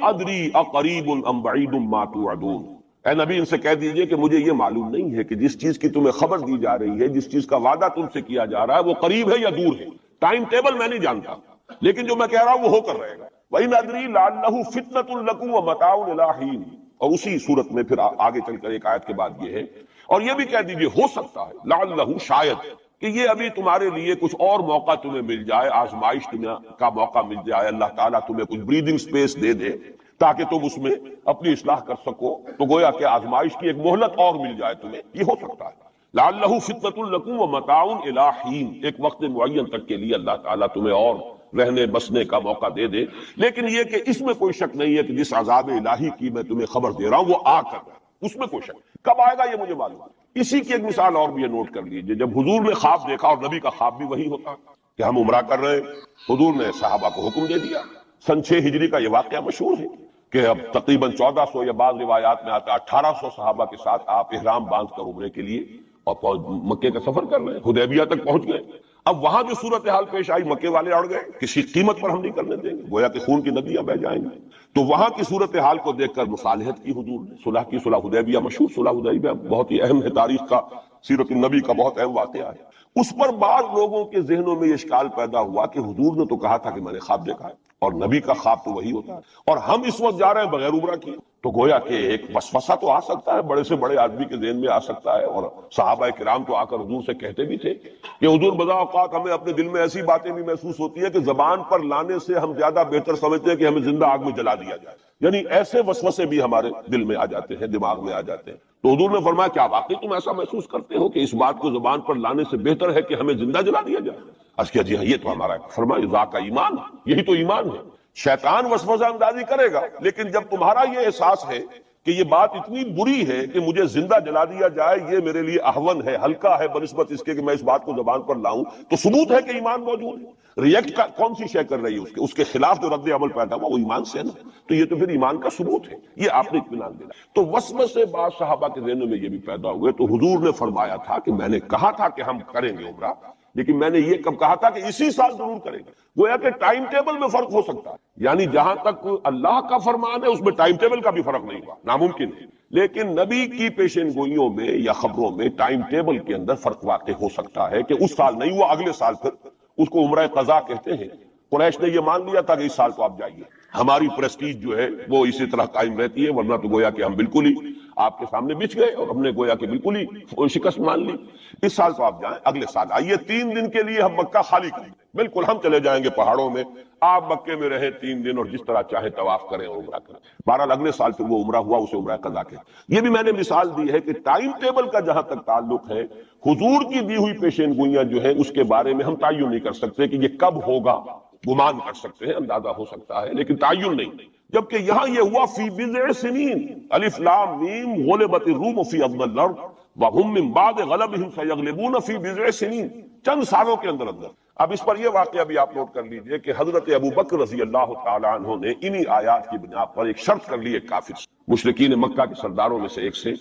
ادری اقریب ام بعید ما توعدون، اے نبی ان سے کہہ دیجئے کہ مجھے یہ معلوم نہیں ہے کہ جس چیز کی تمہیں خبر دی جا رہی ہے، جس چیز کا وعدہ تم سے کیا جا رہا ہے، وہ قریب ہے یا دور ہے۔ ٹائم ٹیبل میں نہیں جانتا، لیکن جو میں کہہ رہا ہوں وہ ہو کر رہے گا۔ وَإِنْ أَدْرِي لَعَلَّهُ فِتْنَةٌ لَكُمْ وَمَتَاعٌ إِلَىٰ حِينٍ، اور اسی صورت میں پھر آگے چل کر ایک آیت کے بعد یہ ہے، اور یہ بھی کہہ دیجئے ہو سکتا ہے لعلہ شاید کہ یہ ابھی تمہارے لیے کچھ اور موقع تمہیں مل جائے، آزمائش کا موقع مل جائے، اللہ تعالیٰ تمہیں کچھ بریدنگ سپیس دے دے تاکہ تم اس میں اپنی اصلاح کر سکو، تو گویا کہ آزمائش کی ایک مہلت اور مل جائے تمہیں، یہ ہو سکتا ہے۔ لعلہ فتنۃ لکم ومتاع الی حین، ایک وقت معین تک کے لیے اللہ تعالیٰ تمہیں اور رہنے بسنے کا موقع دے دے، لیکن یہ کہ اس میں کوئی شک نہیں ہے کہ جس عذاب الہی کی میں تمہیں خبر دے رہا ہوں وہ آ کر، اس میں کوئی شک نہیں، کب آئے گا یہ مجھے معلوم ہے۔ اسی کی ایک مثال اور بھی ہے، نوٹ کر لیجئے، جب حضور نے خواب دیکھا، اور نبی کا خواب بھی وہی ہوتا کہ ہم عمرہ کر رہے ہیں، حضور نے صحابہ کو حکم دے دیا۔ سن 6 ہجری کا یہ واقعہ مشہور ہے کہ اب تقریباً 1400 یا بعض روایات میں آتا ہے 1800 صحابہ کے ساتھ آپ احرام باندھ کر عمرے کے لیے اور مکے کا سفر کر رہے ہیں، حدیبیہ تک پہنچ گئے۔ اب وہاں جو صورتحال پیش آئی، مکے والے اڑ گئے، کسی قیمت پر ہم نہیں کرنے دیں گے، گویا کہ خون کی ندیاں بہہ جائیں گی۔ تو وہاں کی صورتحال کو دیکھ کر مصالحت کی حضور نے، صلح کی، صلح حدیبیہ، مشہور صلح حدیبیہ بہت ہی اہم ہے، تاریخ کا، سیرت النبی کا بہت اہم واقعہ ہے۔ اس پر بعض لوگوں کے ذہنوں میں یہ اشکال پیدا ہوا کہ حضور نے تو کہا تھا کہ میں نے خواب دیکھا ہے، اور نبی کا خواب تو وہی ہوتا ہے، اور ہم اس وقت جا رہے ہیں بغیر عمرہ کیے، تو گویا کہ ایک وسوسہ تو آ سکتا ہے، بڑے سے بڑے آدمی کے ذہن میں آ سکتا ہے۔ اور صحابہ کرام تو آ کر حضور سے کہتے بھی تھے کہ حضور بذا اوقات ہمیں اپنے دل میں ایسی باتیں بھی محسوس ہوتی ہیں کہ زبان پر لانے سے ہم زیادہ بہتر سمجھتے ہیں کہ ہمیں زندہ آگ میں جلا دیا جائے، یعنی ایسے وسوسے بھی ہمارے دل میں آ جاتے ہیں، دماغ میں آ جاتے ہیں۔ تو حضور نے فرمایا کیا واقعی تم ایسا محسوس کرتے ہو کہ اس بات کو زبان پر لانے سے بہتر ہے کہ ہمیں زندہ جلا دیا جائے؟ عرض کیا جی ہاں، یہ تو ہمارا، فرمایا ذاک ایمان، یہی تو ایمان ہے۔ شیطان وسوسہ اندازی کرے گا، لیکن جب تمہارا یہ احساس ہے کہ یہ بات اتنی بری ہے کہ مجھے زندہ جلا دیا جائے، یہ میرے لیے اہون ہے، ہلکا ہے بنسبت اس کے کہ میں اس بات کو زبان پر لاؤں، تو ثبوت ہے کہ ایمان موجود ہے۔ ریئیکٹ کا کون سی شے کر رہی ہے اس کے خلاف جو رد عمل پیدا ہوا وہ ایمان سے ہے نا، تو یہ تو پھر ایمان کا ثبوت ہے، یہ آپ نے اطمینان دینا۔ تو وسوسے بعض صحابہ کے ذہنوں میں یہ بھی پیدا ہوئے، تو حضور نے فرمایا تھا کہ میں نے کہا تھا کہ ہم کریں گے عمرہ، لیکن میں نے یہ کب کہا تھا کہ اسی سال ضرور کریں گے۔ گویا کہ ٹائم ٹیبل میں فرق ہو سکتا ہے، یعنی جہاں تک اللہ کا فرمان ہے اس میں ٹائم ٹیبل کا بھی فرق نہیں ہوا، ناممکن ہے، لیکن نبی کی پیشین گوئیوں میں یا خبروں میں ٹائم ٹیبل کے اندر فرق واقع ہو سکتا ہے کہ اس سال نہیں ہوا، اگلے سال پھر اس کو عمرہ قضا کہتے ہیں۔ قریش نے یہ مان لیا تھا کہ اس سال تو آپ جائیے، ہماری پریسٹیج جو ہے وہ اسی طرح قائم رہتی ہے، ورنہ تو گویا کہ ہم بالکل ہی آپ کے سامنے بچ گئے اور ہم نے گویا کہ بالکل ہی شکست مان لی۔ اس سال تو آپ جائیں، اگلے سال آئیے، 3 دن کے لیے ہم مکہ خالی کریں، بالکل ہم چلے جائیں گے پہاڑوں میں، آپ مکے میں رہیں 3 دن اور جس طرح چاہے طواف کریں اور عمرہ کریں۔ بہرحال اگلے سال پھر وہ عمرہ ہوا، اسے عمرہ قضا کہتے۔ یہ بھی میں نے مثال دی ہے کہ ٹائم ٹیبل کا جہاں تک تعلق ہے، حضور کی دی ہوئی پیشین گوئیاں جو ہیں اس کے بارے میں ہم تعین نہیں کر سکتے کہ یہ کب ہوگا، گمان کر سکتے ہیں، اندازہ ہو سکتا ہے، لیکن تعین نہیں۔ جبکہ یہاں یہ ہوا فی بضع سنین، الف لام میم، غلبت الروم فی ادنی الارض وهم من بعد غلبهم سیغلبون فی بضع سنین، چند سالوں کے اندر اندر۔ اب اس پر یہ واقعہ بھی آپ نوٹ کر لیجئے کہ حضرت ابو بکر رضی اللہ تعالی عنہ نے انہی آیات کی بنا پر ایک شرط کر لی ایک کافر سے، مشرکین مکہ کے سرداروں میں سے ایک سے،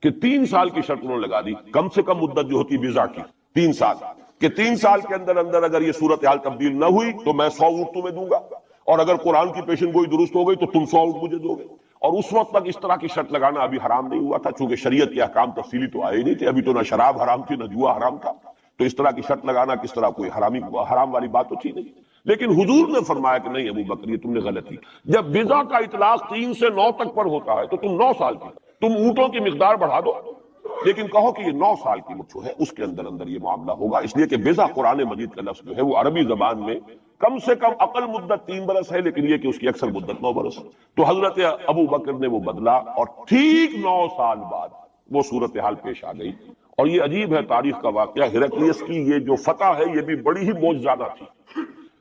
کہ 3 سال کی شرط انہوں نے لگا دی، کم سے کم مدت جو ہوتی بضع کی 3 سال، کہ 3 سال کے اندر اندر اگر یہ صورتحال تبدیل نہ ہوئی تو میں 100 اونٹ تمہیں دوں گا، اور اگر قرآن کی پیشن گوئی درست ہو گئی تو تم 100 اونٹ مجھے دو گے۔ اور اس وقت تک اس طرح کی شرط لگانا ابھی حرام نہیں ہوا تھا، چونکہ شریعت کے احکام تفصیلی تو آئے نہیں تھے، ابھی تو نہ شراب حرام تھی نہ جوا حرام تھا، تو اس طرح کی شرط لگانا کس طرح کوئی حرام والی بات تو تھی نہیں۔ لیکن حضور نے فرمایا کہ نہیں ابو بکر، یہ تم نے غلط کی، جب بضع کا اطلاق 3 سے 9 تک پر ہوتا ہے تو تم 9 سال کی، تم اونٹوں کی مقدار بڑھا دو، لیکن کہو کہ یہ 9 سال کی جو ہے اس کے اندر اندر یہ معاملہ ہوگا، اس لیے کہ بضع قرآن مجید کا لفظ جو ہے وہ عربی زبان میں کم سے کم اقل مدت 3 برس ہے، لیکن یہ کہ اس کی اکثر مدت 9 برس ہے۔ تو حضرت ابو بکر نے وہ بدلا، اور ٹھیک 9 سال بعد وہ صورتحال پیش آ گئی۔ اور یہ عجیب ہے تاریخ کا واقعہ، ہرقلیس کی یہ جو فتح ہے یہ بھی بڑی ہی معجزانہ تھی۔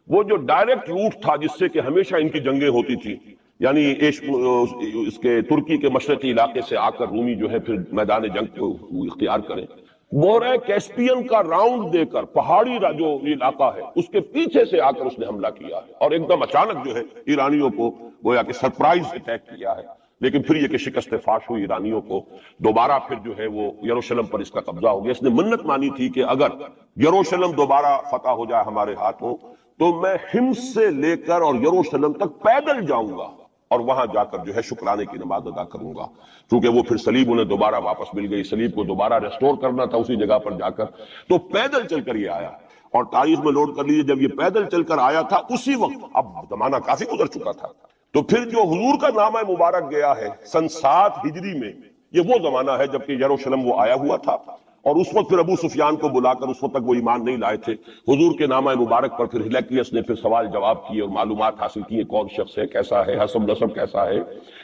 وہ جو ڈائریکٹ روٹ تھا جس سے کہ ہمیشہ ان کی جنگیں ہوتی تھی، یعنی اس کے ترکی کے مشرقی علاقے سے آ کر رومی جو ہے پھر میدان جنگ کو اختیار کریں، بحیرہ کیسپین کا راؤنڈ دے کر پہاڑی جو علاقہ ہے اس کے پیچھے سے آ کر اس نے حملہ کیا ہے، اور ایک دم اچانک جو ہے ایرانیوں کو گویا کہ سرپرائز اٹیک کیا ہے۔ لیکن پھر یہ کہ شکست فاش ہوئی ایرانیوں کو، دوبارہ پھر جو ہے وہ یروشلم پر اس کا قبضہ ہو گیا۔ اس نے منت مانی تھی کہ اگر یروشلم دوبارہ فتح ہو جائے ہمارے ہاتھوں تو میں حمص سے لے کر اور یروشلم تک پیدل جاؤں گا اور وہاں جا کر جو ہے شکرانے کی نماز ادا کروں گا. چونکہ وہ پھر سلیب انہیں دوبارہ واپس مل گئی، سلیب کو دوبارہ ریسٹور کرنا تھا اسی جگہ پر جا کر، تو پیدل چل کر یہ آیا. اور تاریخ میں نوٹ کر لیجیے، جب یہ پیدل چل کر آیا تھا اسی وقت، اب زمانہ کافی گزر چکا تھا، تو پھر جو حضور کا نامہ مبارک گیا ہے سن 7 ہجری میں، یہ وہ زمانہ ہے جبکہ یروشلم وہ آیا ہوا تھا. اور اس وقت پھر ابو سفیان کو بلا کر، اس وقت تک وہ ایمان نہیں لائے تھے، حضور کے نامہ مبارک پر پھر ہلیکلیس نے پھر سوال جواب کیے اور معلومات حاصل کی، کون شخص ہے، کیسا ہے، حسب نسب کیسا ہے،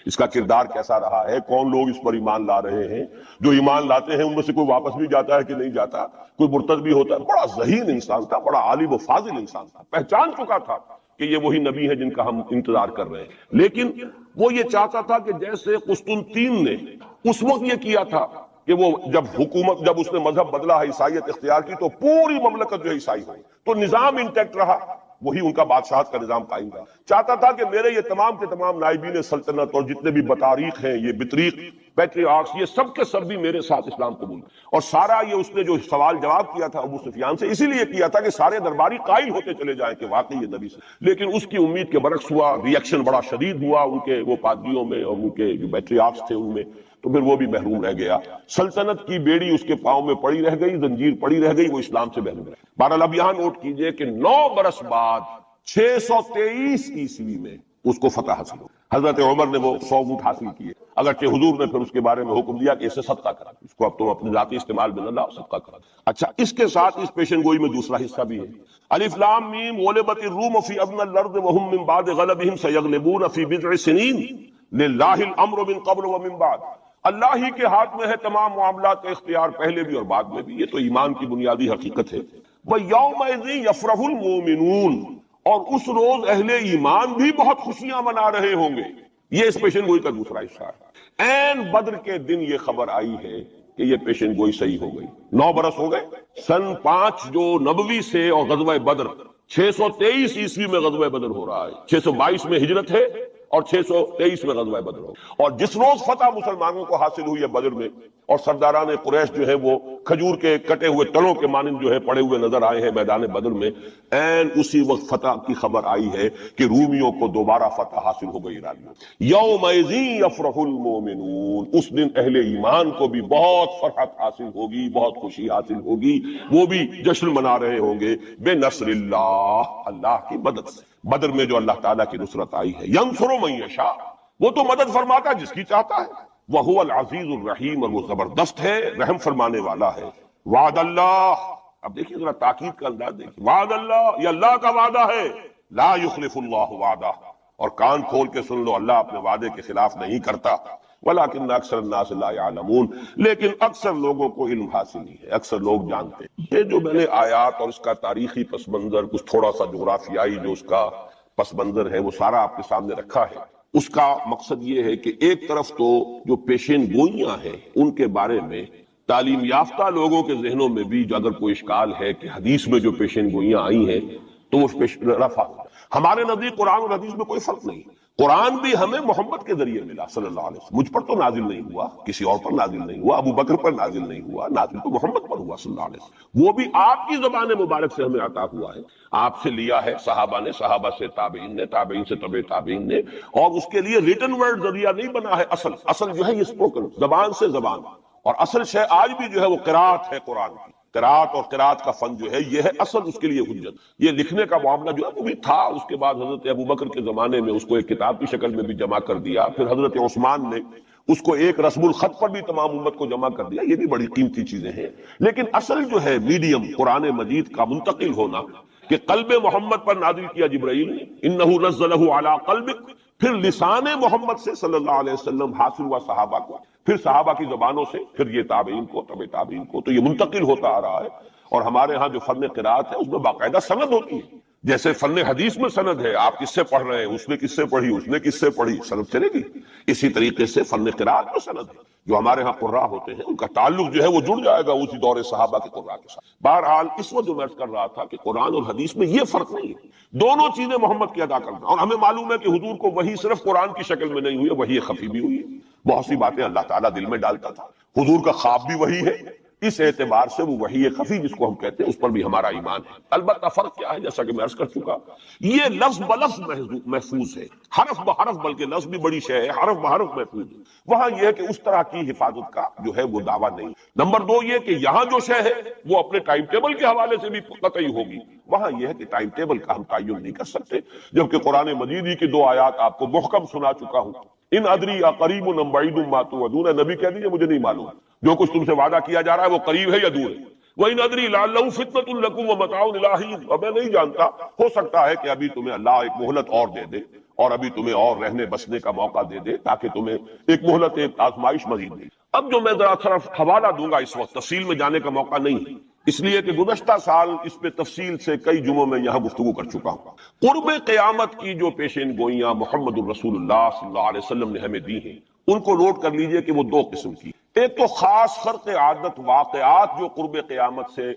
اس کا کردار کیسا رہا ہے، کون لوگ اس پر ایمان لا رہے ہیں، جو ایمان لاتے ہیں ان میں سے کوئی واپس بھی جاتا ہے کہ نہیں جاتا، کوئی مرتد بھی ہوتا ہے. بڑا ذہین انسان تھا، بڑا عالم و فاضل انسان تھا، پہچان چکا تھا کہ یہ وہی نبی ہے جن کا ہم انتظار کر رہے ہیں. لیکن وہ یہ چاہتا تھا کہ جیسے قسطنطین نے اس وقت یہ کیا تھا کہ وہ جب اس نے مذہب بدلا ہے، عیسائیت اختیار کی، تو پوری مملکت جو ہے عیسائی ہوئی، تو نظام انٹیکٹ رہا، وہی ان کا بادشاہت کا نظام قائم رہا. چاہتا تھا کہ میرے یہ تمام کے تمام نائبین سلطنت اور جتنے بھی بطاریق ہیں، یہ بطریق پیٹریارکس، یہ سب کے سب بھی میرے ساتھ اسلام قبول. اور سارا یہ اس نے جو سوال جواب کیا تھا ابو سفیان سے، اسی لیے کیا تھا کہ سارے درباری قائل ہوتے چلے جائیں کہ واقعی یہ نبی سے. لیکن اس کی امید کے برعکس ہوا، ری ایکشن بڑا شدید ہوا ان کے وہ پادریوں میں اور ان کے جو پیٹریارکس تھے ان میں، تو پھر وہ بھی محروم رہ گیا. سلطنت کی بیڑی اس کے پاؤں میں پڑی رہ گئی، زنجیر پڑی رہ گئی، وہ اسلام سے محروم رہ. بہرحال اب یہاں نوٹ کیجئے کہ 9 برس بعد 623 عیسوی میں اس کو فتح حاصل ہو. حضرت عمر نے وہ 100 اونٹ حاصل کیے، اگرچہ حضور نے پھر اس کے بارے میں حکم دیا کہ اسے صدقہ کرا، اس کو اب تم اپنے ذاتی استعمال میں نہ لاؤ، صدقہ کرا. اچھا، اس کے ساتھ اس پیشن گوئی میں دوسرا حصہ بھی ہے. الف لام میم غلبت الروم فی ادنی الارض وهم من بعد غلبهم سیغلبون فی بضع سنین للہ الامر من قبل ومن بعد. اللہ ہی کے ہاتھ میں ہے تمام معاملات کا اختیار، پہلے بھی اور بعد میں بھی. یہ تو ایمان کی بنیادی حقیقت ہے. وَيَوْمَئِذٍ يَفْرَحُ الْمُؤْمِنُونَ، اور اس روز اہل ایمان بھی بہت خوشیاں منا رہے ہوں گے. یہ اس پیشن گوئی کا دوسرا حصہ ہے. عین بدر کے دن یہ خبر آئی ہے کہ یہ پیشن گوئی صحیح ہو گئی. 9 برس ہو گئے، سن 5 جو نبوی سے اور غزوہ بدر 623 عیسوی میں غزوہ بدر ہو رہا ہے، 622 میں ہجرت ہے اور 623 میں غزوہ بدر ہو. اور جس روز فتح مسلمانوں کو حاصل ہوئی ہے بدر میں، اور سرداران قریش جو ہے وہ کھجور کے کٹے ہوئے تنوں کے مانند جو ہے پڑے ہوئے نظر آئے ہیں میدان بدر میں، عین اسی وقت فتح کی خبر آئی ہے کہ رومیوں کو دوبارہ فتح حاصل ہو گئی ایرانیوں. یومئذ یفرح المؤمنون، اس دن اہل ایمان کو بھی بہت فرحت حاصل ہوگی، بہت خوشی حاصل ہوگی، وہ بھی جشن منا رہے ہوں گے بے نصر اللہ، اللہ کی مدد سے. بدر میں جو اللہ تعالیٰ کی نصرت آئی ہے، ینصر من یشاء، وہ تو مدد فرماتا جس کی چاہتا ہے. وَهُوَ الْعَزِيزُ الرَّحِيمُ، اور وہ زبردست ہے، رحم فرمانے والا ہے. وعد اللہ، اب دیکھیے ذرا تاکید کا انداز دیکھیے. وعد اللہ، یہ اللہ کا وعدہ ہے. لا یخلف اللہ وعدہ، اور کان کھول کے سن لو، اللہ اپنے وعدے کے خلاف نہیں کرتا. وَلَكِنَّ أَكْثَرَ النَّاسِ لَا يَعْلَمُونَ، لیکن اکثر لوگوں کو علم حاصل نہیں ہے، اکثر لوگ جانتے ہیں. یہ جو میں نے آیات اور اس کا تاریخی پس منظر، کچھ تھوڑا سا جغرافیائی جو اس کا پس منظر ہے، وہ سارا آپ کے سامنے رکھا ہے. اس کا مقصد یہ ہے کہ ایک طرف تو جو پیشین گوئیاں ہیں ان کے بارے میں تعلیم یافتہ لوگوں کے ذہنوں میں بھی جو اگر کوئی اشکال ہے کہ حدیث میں جو پیشین گوئیاں آئی ہیں تو وہ رفع. ہمارے نزدیک قرآن اور حدیث میں کوئی فرق نہیں. قرآن بھی ہمیں محمد کے ذریعے ملا صلی اللہ علیہ وسلم. مجھ پر تو نازل نہیں ہوا، کسی اور پر نازل نہیں ہوا، ابو بکر پر نازل نہیں ہوا، نازل تو محمد پر ہوا صلی اللہ علیہ وسلم. وہ بھی آپ کی زبان مبارک سے ہمیں عطا ہوا ہے، آپ سے لیا ہے صحابہ نے، صحابہ سے تابعین نے، تابعین سے تبع تابعین نے. اور اس کے لیے ریٹن ورڈ ذریعہ نہیں بنا ہے، اصل جو ہے یہ اسپوکن، زبان سے زبان. اور اصل شے آج بھی جو ہے وہ قرات ہے قرآن کی. قرات اور قرات کا فن جو ہے یہ ہے اصل اس کے لیے حجت. یہ لکھنے کا معاملہ جو ہے وہ بھی تھا، اس کے بعد حضرت ابو بکر کے زمانے میں اس کو ایک کتاب کی شکل میں بھی جمع کر دیا، پھر حضرت عثمان نے اس کو ایک رسم الخط پر بھی تمام امت کو جمع کر دیا. یہ بھی بڑی قیمتی چیزیں ہیں. لیکن اصل جو ہے میڈیم قرآن مجید کا منتقل ہونا کہ قلب محمد پر نازل کیا جبرائیل نے، انہ نزلہ علی قلبک، پھر لسان محمد سے صلی اللہ علیہ وسلم حاصل ہوا صحابہ کو، پھر صحابہ کی زبانوں سے، پھر یہ تابعین کو، تبع تابعین کو. تو یہ منتقل ہوتا آ رہا ہے. اور ہمارے ہاں جو فن قرات ہے اس میں باقاعدہ سند ہوتی ہے. جیسے فن حدیث میں سند ہے، آپ کس سے پڑھ رہے ہیں، اس نے کس سے پڑھی، اس نے کس سے پڑھی، سند چلے گی. اسی طریقے سے فن قرات میں سند ہے. جو ہمارے ہاں قراء ہوتے ہیں ان کا تعلق جو ہے وہ جڑ جائے گا اسی دور صحابہ کے قراء کے ساتھ. بہرحال اس وقت جو میں عرض کر رہا تھا کہ قرآن اور حدیث میں یہ فرق نہیں ہے، دونوں چیزیں محمد کی ادا کرنا. اور ہمیں معلوم ہے کہ حضور کو وحی صرف قرآن کی شکل میں نہیں ہوئی، وحی خفی بھی ہوئی ہے. بہت سی باتیں اللہ تعالیٰ دل میں ڈالتا تھا. حضور کا خواب بھی وحی ہے، اس اعتبار سے وہ وحی خفی جس کو ہم کہتے ہیں اس پر بھی ہمارا ایمان ہے۔ البتہ فرق کیا ہے، جیسا کہ میں عرض کر چکا، یہ لفظ بلفظ محفوظ ہے، حرف بحرف، بلکہ لفظ بھی بڑی شے ہے، حرف بحرف محفوظ ہے۔ وہاں یہ ہے کہ اس طرح کی حفاظت کا جو ہے وہ دعویٰ نہیں۔ نمبر دو یہ کہ یہاں جو شے ہے وہ اپنے ٹائم ٹیبل کے حوالے سے بھی قطعی ہوگی، وہاں یہ ہے کہ ٹائم ٹیبل کا ہم تعین نہیں کر سکتے، جبکہ قرآن مجید ہی کی 2 آیات آپ کو محکم سنا چکا ہوں۔ ان ادری اقریب ام بعید ما توعدون، نبی کہہ دیجیے مجھے نہیں معلوم جو کچھ تم سے وعدہ کیا جا رہا ہے وہ قریب ہے یا دور ہے۔ وَإِنْ أَدْرِي لَعَلَّهُ فِتْنَةٌ لَكُمْ وَمَتَاعٌ إِلَىٰ حِينٍ، اور میں نہیں جانتا، ہو سکتا ہے کہ ابھی تمہیں اللہ ایک مہلت اور دے دے اور ابھی تمہیں اور رہنے بسنے کا موقع دے دے، تاکہ تمہیں ایک مہلت، ایک آزمائش مزید دے۔ اب جو میں ذرا صرف حوالہ دوں گا، اس وقت تفصیل میں جانے کا موقع نہیں ہے، اس لیے کہ گزشتہ سال اس پہ تفصیل سے کئی جمعوں میں یہاں گفتگو کر چکا ہوں۔ قرب قیامت کی جو پیشین گوئیاں محمد الرسول اللہ صلی اللہ علیہ وسلم نے ہمیں دی ہیں، ان کو نوٹ کر لیجئے کہ وہ 2 قسم کی۔ ایک تو خاص خرق عادت واقعات جو قرب قیامت سے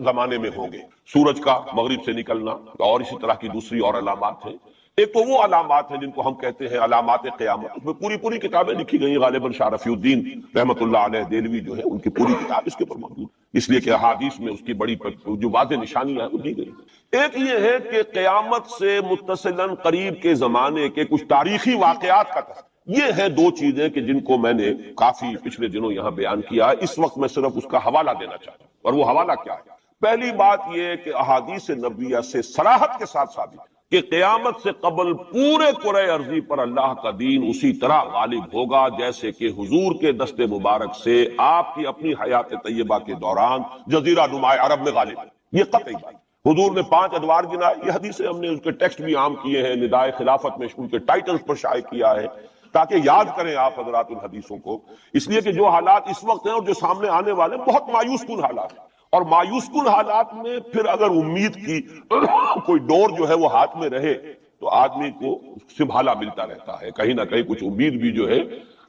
زمانے میں ہوں گے، سورج کا مغرب سے نکلنا اور اسی طرح کی دوسری اور علامات ہیں۔ ایک تو وہ علامات ہیں جن کو ہم کہتے ہیں علامات قیامت، اس میں پوری کتابیں لکھی گئی ہیں، غالباً شاہ رفیع الدین رحمۃ اللہ علیہ دہلوی جو ہے ان کی پوری کتاب اس کے اوپر موجود، اس لیے کہ احادیث میں اس کی بڑی جو واضح نشانیاں ہیں وہ دی گئی۔ ایک یہ ہے کہ قیامت سے متصلاً قریب کے زمانے کے کچھ تاریخی واقعات کا تذکرہ۔ یہ ہے 2 چیزیں کہ جن کو میں نے کافی پچھلے دنوں یہاں بیان کیا ہے، اس وقت میں صرف اس کا حوالہ دینا چاہتا ہوں۔ اور وہ حوالہ کیا ہے؟ پہلی بات یہ ہے کہ احادیث نبویہ سے صراحت کے ساتھ ثابت کہ قیامت سے قبل پورے کرۂ ارضی پر اللہ کا دین اسی طرح غالب ہوگا جیسے کہ حضور کے دست مبارک سے آپ کی اپنی حیات طیبہ کے دوران جزیرہ نما عرب میں غالب ہے۔ یہ قطعی بات۔ حضور نے 5 ادوار گنائے، یہ حدیثیں ہم نے اس کے ٹیکسٹ بھی عام کیے ہیں، ندائے خلافت میں ان کے ٹائٹلز پر شائع کیا ہے تاکہ یاد کریں آپ حضرات ان حدیثوں کو، اس لیے کہ جو حالات اس وقت ہیں اور جو سامنے آنے والے ہیں بہت مایوس کن حالات ہیں، اور مایوس کن حالات میں پھر اگر امید کی کوئی ڈور جو ہے وہ ہاتھ میں رہے تو آدمی کو سنبھالا ملتا رہتا ہے، کہیں نہ کہیں کچھ امید بھی جو ہے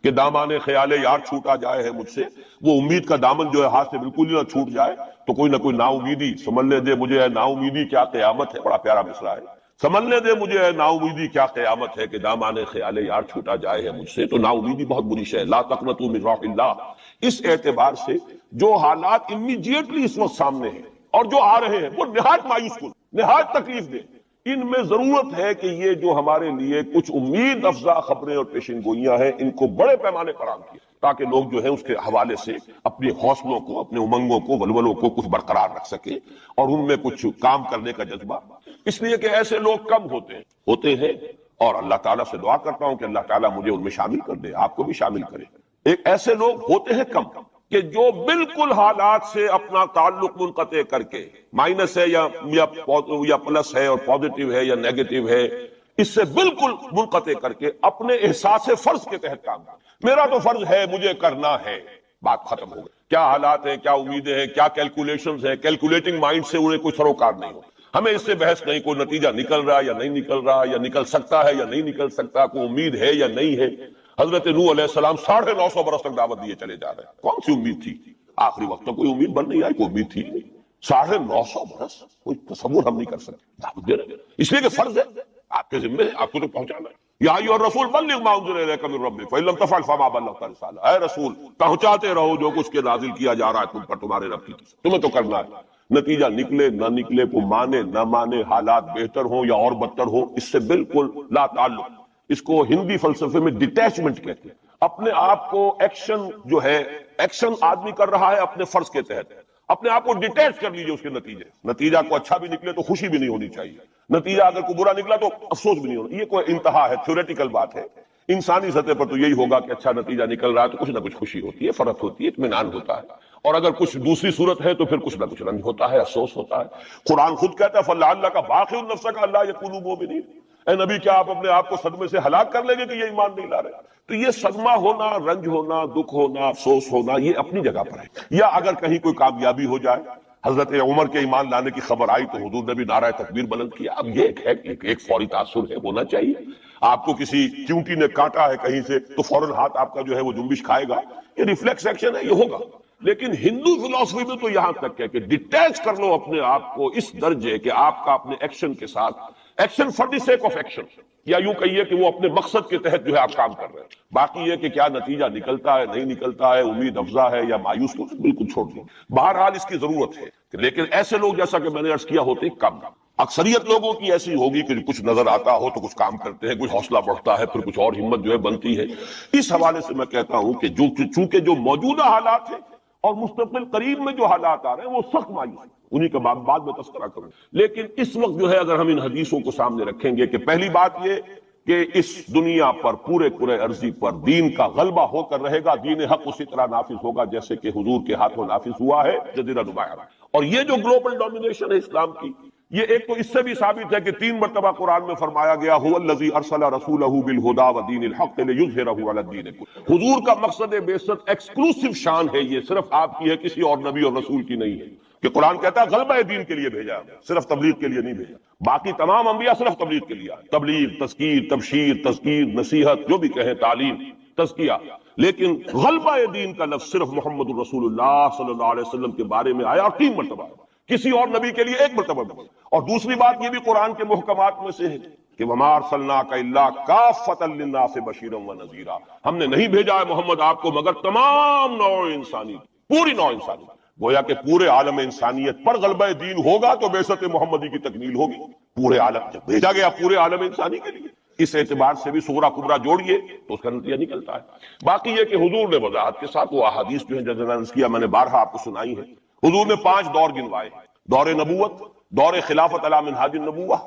کہ دامان خیال یار چھوٹا جائے ہے مجھ سے، وہ امید کا دامن جو ہے ہاتھ سے بالکل ہی نہ چھوٹ جائے تو کوئی نہ کوئی نا امیدی سنبھلنے دے مجھے، نا امیدی کیا قیامت ہے، بڑا پیارا مصرع ہے، سنبھلنے دے مجھے نا امیدی کیا قیامت ہے کہ دامان خیال یار چھوٹا جائے ہے مجھ سے۔ تو نا امیدی بہت بری شے ہے، لا تقنطوا من رحمۃ اللہ۔ اس اعتبار سے جو حالات امیڈیٹلی اس وقت سامنے ہیں اور جو آ رہے ہیں وہ نہایت مایوس کن، نہایت تکلیف دہ، ان میں ضرورت ہے کہ یہ جو ہمارے لیے کچھ امید افزا خبریں اور پیشن گوئیاں ہیں ان کو بڑے پیمانے پر عام کیا تاکہ لوگ جو ہے اس کے حوالے سے اپنے حوصلوں کو، اپنے امنگوں کو، ولولوں کو کچھ برقرار رکھ سکیں اور ان میں کچھ کام کرنے کا جذبہ، اس لیے کہ ایسے لوگ کم ہوتے ہیں اور اللہ تعالیٰ سے دعا کرتا ہوں کہ اللہ تعالیٰ مجھے ان میں شامل کر دے، آپ کو بھی شامل کرے۔ ایک ایسے لوگ ہوتے ہیں کم کہ جو بالکل حالات سے اپنا تعلق منقطع کر کے، مائنس ہے یا پلس ہے اور پازیٹیو ہے یا نیگیٹو ہے، اس سے بالکل منقطع کر کے اپنے احساس فرض کے تحت کام کرنا۔ میرا تو فرض ہے، مجھے کرنا ہے، بات ختم ہو گئی۔ کیا حالات ہیں، کیا امیدیں ہیں، کیا کیلکولیشنز ہیں، کیلکولیٹنگ مائنڈ سے انہیں کوئی سروکار نہیں ہوتا۔ ہمیں اس سے بحث نہیں، کوئی نتیجہ نکل رہا یا نہیں نکل رہا، یا نکل سکتا ہے یا نہیں نکل سکتا، کوئی امید ہے یا نہیں ہے۔ حضرت نوح علیہ السلام 950 برس تک دعوت دیے چلے جا رہے ہیں، کون سی امید تھی؟ آخری وقت تک کوئی امید بن نہیں آئی، کوئی امید تھی نہیں۔ 950 برس کوئی تصور ہم نہیں کر سکتے دعوت دے رہے ہیں، اس لیے کہ فرض ہے، آپ کے ذمہ ہے، آپ کو تو پہنچانا ہے۔ یا ایھا الرسول بلغ ما انزل الیک من ربک فإن لم تفعل فما بلغت رسالہ، اے رسول پہنچاتے رہو جو کچھ کے نازل کیا جا رہا ہے تم پر تمہارے رب کی طرف، تمہیں تو کرنا ہے۔ نتیجہ نکلے نہ نکلے، کو مانے نہ مانے، حالات بہتر ہوں یا اور بدتر ہو، اس سے بالکل لا تعلق۔ اس کو ہندی فلسفے میں ڈیٹیچمنٹ کہتے ہیں۔ اپنے آپ کو ایکشن جو ہے، ایکشن آدمی کر رہا ہے اپنے فرض کے تحت، اپنے آپ کو ڈیٹیچ کر لیجئے اس کے نتیجہ کو اچھا بھی نکلے تو خوشی بھی نہیں ہونی چاہیے، نتیجہ اگر کوئی برا نکلا تو افسوس بھی نہیں ہونا۔ یہ کوئی انتہا ہے، تھیوریٹیکل بات ہے۔ انسانی سطح پر تو یہی ہوگا کہ اچھا نتیجہ نکل رہا ہے تو کچھ نہ کچھ خوشی ہوتی ہے، فرحت ہوتی ہے، اطمینان ہوتا ہے، اور اگر کچھ دوسری صورت ہے تو پھر کچھ نہ کچھ رنج ہوتا ہے، افسوس ہوتا ہے۔ قرآن خود کہتا ہے فَلَعَلَّكَ بَاخِعٌ نَفْسَكَ أَلَّا يَكُونُوا مُؤْمِنِينَ، اے نبی کیا آپ اپنے آپ کو صدمے سے ہلاک کر لیں گے کہ یہ ایمان نہیں لا رہے؟ تو یہ صدمہ ہونا، رنج ہونا، دکھ ہونا، افسوس ہونا، یہ اپنی جگہ پر ہے۔ یا اگر کہیں کوئی کامیابی ہو جائے، حضرت عمر کے ایمان لانے کی خبر آئی تو حضور نے بھی نعرہ تکبیر بلند کیا۔ اب یہ ایک فوری تاثر ہے، ہونا چاہیے۔ آپ کو کسی چیونٹی نے کاٹا ہے کہیں سے تو فوراً ہاتھ آپ کا جو ہے وہ جنبش کھائے گا، یہ ریفلیکس ایکشن ہے، یہ ہوگا۔ لیکن ہندو فلسفی میں تو یہاں تک ہے کہ ڈیٹیچ کر لو اپنے آپ کو اس درجے کہ آپ کا اپنے ایکشن کے ساتھ، action for the sake of action, یا یوں کہیے کہ وہ اپنے مقصد کے تحت جو ہے آپ کام کر رہے ہیں. باقی یہ کہ کیا نتیجہ نکلتا ہے نہیں نکلتا ہے، امید افزا ہے یا مایوس کو بالکل چھوڑ دیں. بہرحال اس کی ضرورت ہے، لیکن ایسے لوگ جیسا کہ میں نے عرض کیا ہوتے کم. اکثریت لوگوں کی ایسی ہوگی کہ کچھ نظر آتا ہو تو کچھ کام کرتے ہیں، کچھ حوصلہ بڑھتا ہے، پھر کچھ اور ہمت جو ہے بنتی ہے. اس حوالے سے میں کہتا ہوں کہ چونکہ جو موجودہ حالات ہیں اور مستقبل قریب میں جو حالات آ رہے ہیں وہ سخت مایوس ہیں، انہی کا بعد میں تذکرہ کروں. لیکن اس وقت جو ہے اگر ہم ان حدیثوں کو سامنے رکھیں گے کہ پہلی بات یہ کہ اس دنیا پر پورے عرضی پر دین کا غلبہ ہو کر رہے گا، دین حق اسی طرح نافذ ہوگا جیسے کہ حضور کے ہاتھوں نافذ ہوا ہے جزیرہ نما. اور یہ جو گلوبل ڈومینیشن ہے اسلام کی، یہ ایک تو اس سے بھی ثابت ہے کہ 3 مرتبہ قرآن میں فرمایا گیا هو الذی ارسل رسولہ بالہدی ودین الحق لیظہرہ علی الدین کلہ. حضور کا مقصد بعثت ایکسکلوسیو شان ہے، یہ صرف آپ کی ہے، کسی اور نبی اور رسول کی نہیں ہے. کہ قرآن کہتا ہے غلبہ دین کے لیے بھیجا، صرف تبلیغ کے لیے نہیں بھیجا. باقی تمام انبیاء صرف تبلیغ کے لیے، تبلیغ، تذکیر، تبشیر، تذکیر، نصیحت، جو بھی کہیں، تعلیم، تزکیہ. لیکن غلبہ دین کا لفظ صرف محمد الرسول اللہ صلی اللہ علیہ وسلم کے بارے میں آیا اور 3 مرتبہ، کسی اور نبی کے لیے 1 مرتبہ بھی. اور دوسری بات یہ بھی قرآن کے محکمات میں سے ہے کہ وَمَا أَرْسَلْنَاكَ إِلَّا كَافَّةً لِلنَّاسِ بَشِيرًا وَنَذِيرًا. ہم نے نہیں بھیجا ہے محمد آپ کو مگر تمام نوع انسانی، پوری نوع انسانی. گویا کہ پورے عالم انسانیت پر غلبہ دین ہوگا تو بعثت محمدی کی تکمیل ہوگی. پورے عالم جب بھیجا گیا پورے عالم انسانی کے لیے، اس اعتبار سے بھی صغرا کبرا جوڑیے تو اس کا نتیجہ نکلتا ہے. باقی یہ کہ حضور نے وضاحت کے ساتھ وہ احادیث جو ہیں جیسے میں نے عرض کیا، میں نے بارہا آپ کو سنائی ہے. حضور نے 5 دور گنوائے: دور نبوت، دور خلافت علی منہاج النبوہ،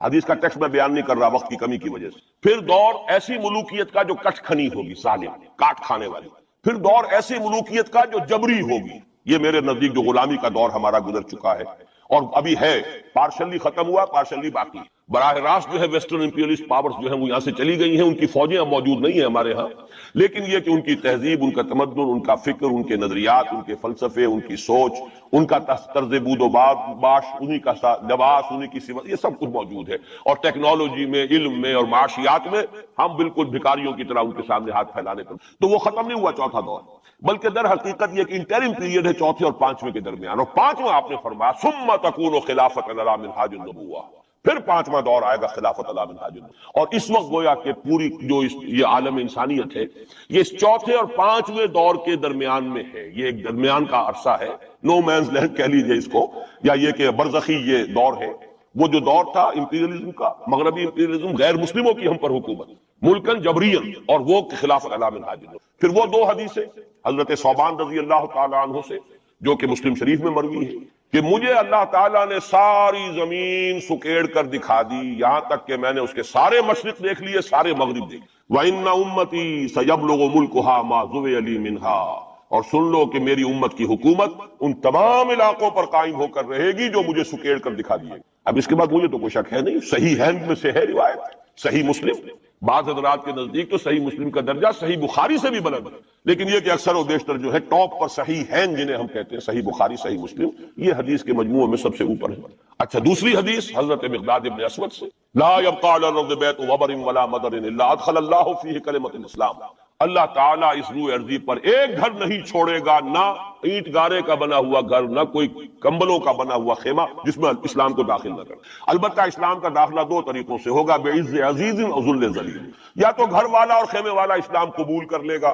حدیث کا ٹیکسٹ میں بیان نہیں کر رہا وقت کی کمی کی وجہ سے. پھر دور ایسی ملوکیت کا جو کٹ کھنی ہوگی، ظالم، کاٹ کھانے والی. پھر دور ایسی ملوکیت کا جو جبری ہوگی. یہ میرے نزدیک جو غلامی کا دور ہمارا گزر چکا ہے اور ابھی ہے، پارشلی ختم ہوا، پارشلی باقی. براہ راست جو ہے ویسٹرن امپیریلسٹ پاورز جو ہیں وہ یہاں سے چلی گئی ہیں، ان کی فوجیں اب موجود نہیں ہیں ہمارے ہاں. لیکن یہ کہ ان کی تہذیب، ان کا تمدن، ان کا فکر، ان کے نظریات، ان کے فلسفے، ان کی سوچ، ان کا طرز بود و باش، انہی کا لباس، انہی کی صفت، یہ سب کچھ موجود ہے. اور ٹیکنالوجی میں، علم میں اور معاشیات میں ہم بالکل بھکاریوں کی طرح ان کے سامنے ہاتھ پھیلانے پر. تو وہ ختم نہیں ہوا چوتھا دور، بلکہ در حقیقت یہ کہ انٹرم پیریڈ ہے چوتھے اور 5ویں کے درمیان. اور 5واں آپ نے فرمایا ثم تکون خلافت علی منہاج النبوہ، پھر 5واں دور آئے گا خلافت علی منہاج النبوہ. اور اس وقت گویا کہ پوری جو یہ عالم انسانیت ہے یہ اس چوتھے اور 5ویں دور کے درمیان میں ہے. یہ ایک درمیان کا عرصہ ہے، نو مینز لینڈ کہہ لیجئے اس کو، یا یہ کہ برزخی یہ دور ہے. وہ جو دور تھا امپیریلزم کا، مغربی امپیریلزم، غیر مسلموں کی ہم پر حکومت، ملکن جبرین، اور وہ خلافت علی منہاج النبوہ. پھر وہ 2 حدیثیں حضرت ثوبان رضی اللہ تعالی عنہ سے جو کہ مسلم شریف میں مروی ہے کہ مجھے اللہ تعالیٰ نے ساری زمین سکیڑ کر دکھا دی، یہاں تک کہ میں نے اس کے سارے مشرق دیکھ لیے، سارے مغرب دیکھ. وَإِنَّ أُمَّتِي سَيَبْلُغُ مُلْكُهَا مَا زُوِيَ لِي مِنْهَا، اور سن لو کہ میری امت کی حکومت ان تمام علاقوں پر قائم ہو کر رہے گی جو مجھے سکیڑ کر دکھا دیے. اب اس کے بعد مجھے تو کوئی شک ہے نہیں، صحیح ہند میں سے ہے روایت، صحیح مسلم. بعض حضرات کے نزدیک تو صحیح مسلم کا درجہ صحیح بخاری سے بھی بلند ہے، لیکن یہ کہ اکثر و بیشتر جو ہے ٹاپ پر صحیح ہیں جنہیں ہم کہتے ہیں صحیح بخاری، صحیح مسلم، یہ حدیث کے مجموعے میں سب سے اوپر ہے. اچھا، دوسری حدیث حضرت مقداد ابن اسود سے، لا يبقى على الارض بیت وبر ولا مدر الا ادخل اللہ فیہ کلمۃ الاسلام. اللہ تعالیٰ اس روئے ارضی پر ایک گھر نہیں چھوڑے گا، نہ اینٹ گارے کا بنا ہوا گھر، نہ کوئی کمبلوں کا بنا ہوا خیمہ جس میں اسلام کو داخل نہ کرے. البتہ اسلام کا داخلہ 2 طریقوں سے ہوگا، بعز عزیز و ذل ذلیل. یا تو گھر والا اور خیمے والا اسلام قبول کر لے گا